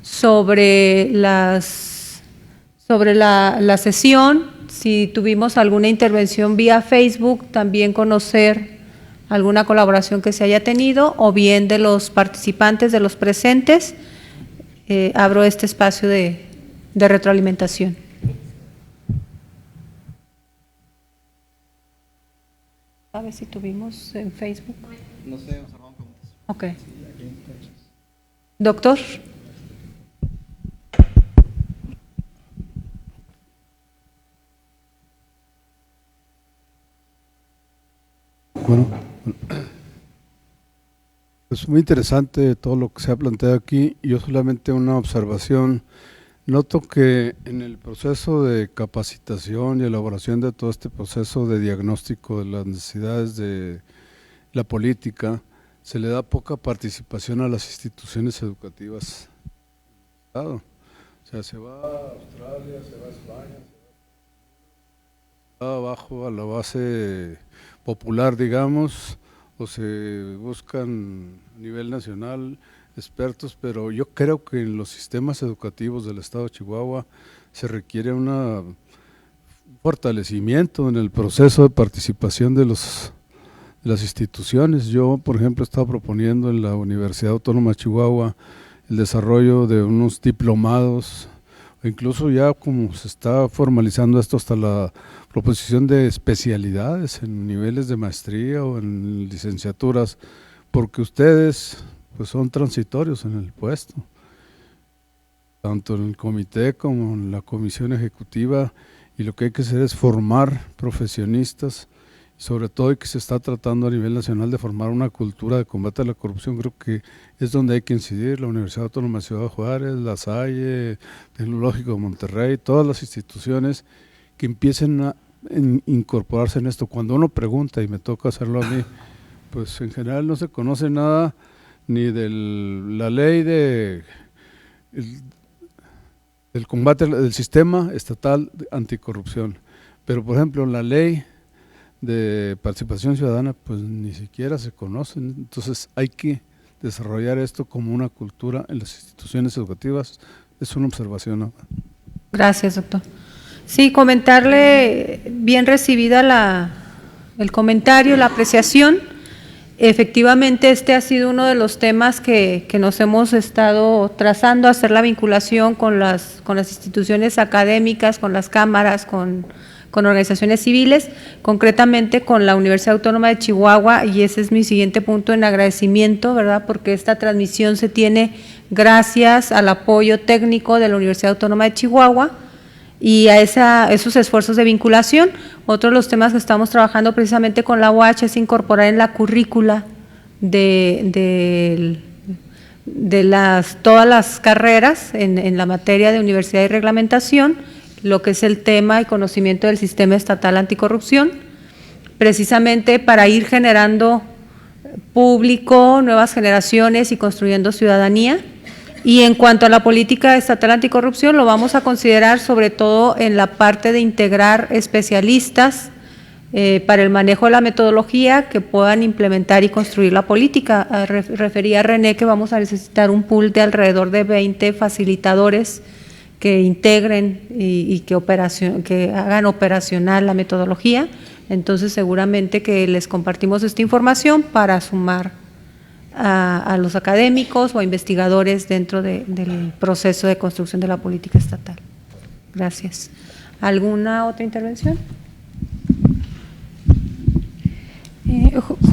sobre la sesión. Si tuvimos alguna intervención vía Facebook, también conocer alguna colaboración que se haya tenido, o bien de los participantes, de los presentes. Abro este espacio de retroalimentación. ¿Sabes si tuvimos en Facebook? No sé, observamos preguntas. Ok. Doctor. Bueno, es muy interesante todo lo que se ha planteado aquí. Yo solamente una observación. Noto que en el proceso de capacitación y elaboración de todo este proceso de diagnóstico de las necesidades de la política, se le da poca participación a las instituciones educativas. O sea, se va a Australia, se va a España, se va abajo a la base popular, digamos, o se buscan a nivel nacional expertos, pero yo creo que en los sistemas educativos del Estado de Chihuahua se requiere un fortalecimiento en el proceso de participación de las instituciones. Yo, por ejemplo, he estado proponiendo en la Universidad Autónoma de Chihuahua el desarrollo de unos diplomados, o incluso ya como se está formalizando esto hasta la proposición de especialidades en niveles de maestría o en licenciaturas, porque ustedes pues son transitorios en el puesto, tanto en el comité como en la comisión ejecutiva, y lo que hay que hacer es formar profesionistas, sobre todo y que se está tratando a nivel nacional de formar una cultura de combate a la corrupción. Creo que es donde hay que incidir, la Universidad Autónoma de Ciudad Juárez, la Salle, Tecnológico de Monterrey, todas las instituciones que empiecen a incorporarse en esto. Cuando uno pregunta, y me toca hacerlo a mí, pues en general no se conoce nada ni de la ley del combate del sistema estatal anticorrupción, pero por ejemplo la ley de participación ciudadana pues ni siquiera se conocen. Entonces hay que desarrollar esto como una cultura en las instituciones educativas. Es una observación, ¿no? Gracias, doctor. Sí, comentarle, bien recibida el comentario, la apreciación. Efectivamente, este ha sido uno de los temas que nos hemos estado trazando, hacer la vinculación con las instituciones académicas, con las cámaras, con organizaciones civiles, concretamente con la Universidad Autónoma de Chihuahua, y ese es mi siguiente punto en agradecimiento, ¿verdad? Porque esta transmisión se tiene gracias al apoyo técnico de la Universidad Autónoma de Chihuahua y a esos esfuerzos de vinculación. Otro de los temas que estamos trabajando precisamente con la UACH es incorporar en la currícula de todas las carreras en la materia de universidad y reglamentación, lo que es el tema y conocimiento del sistema estatal anticorrupción, precisamente para ir generando público, nuevas generaciones y construyendo ciudadanía. Y en cuanto a la política estatal anticorrupción, lo vamos a considerar sobre todo en la parte de integrar especialistas para el manejo de la metodología que puedan implementar y construir la política. Refería René que vamos a necesitar un pool de alrededor de 20 facilitadores que integren y que hagan operacional la metodología. Entonces seguramente que les compartimos esta información para sumar a los académicos o a investigadores dentro del proceso de construcción de la política estatal. Gracias. ¿Alguna otra intervención?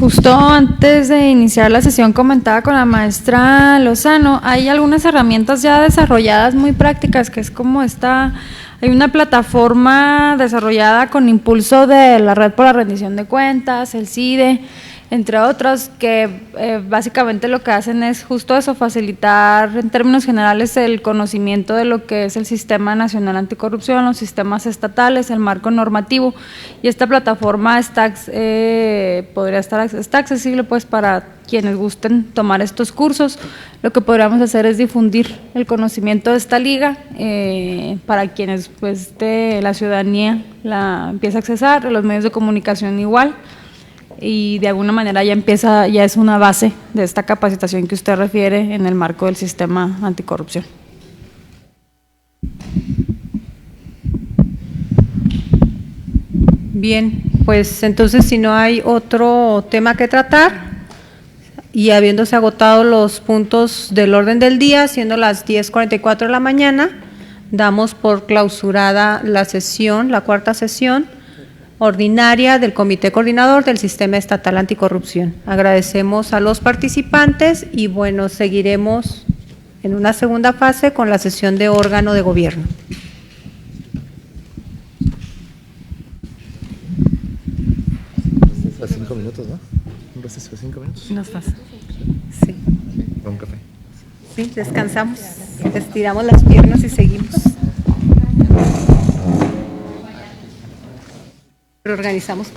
Justo antes de iniciar la sesión comentaba con la maestra Lozano, hay algunas herramientas ya desarrolladas muy prácticas, que es como hay una plataforma desarrollada con impulso de la Red por la Rendición de Cuentas, el CIDE, entre otros, que básicamente lo que hacen es justo eso, facilitar en términos generales el conocimiento de lo que es el Sistema Nacional Anticorrupción, los sistemas estatales, el marco normativo, y esta plataforma está accesible pues para quienes gusten tomar estos cursos. Lo que podríamos hacer es difundir el conocimiento de esta liga para quienes pues la ciudadanía la empieza a accesar, los medios de comunicación igual, y de alguna manera ya es una base de esta capacitación que usted refiere en el marco del sistema anticorrupción. Bien, pues entonces si no hay otro tema que tratar y habiéndose agotado los puntos del orden del día, siendo las 10:44 de la mañana, damos por clausurada la sesión, la cuarta sesión ordinaria del Comité Coordinador del Sistema Estatal Anticorrupción. Agradecemos a los participantes y bueno, seguiremos en una segunda fase con la sesión de órgano de gobierno. A 5 minutos, ¿no? Un receso de 5 minutos. Nos pasa. Sí. Con un café. Sí, descansamos, estiramos las piernas y seguimos. Reorganizamos.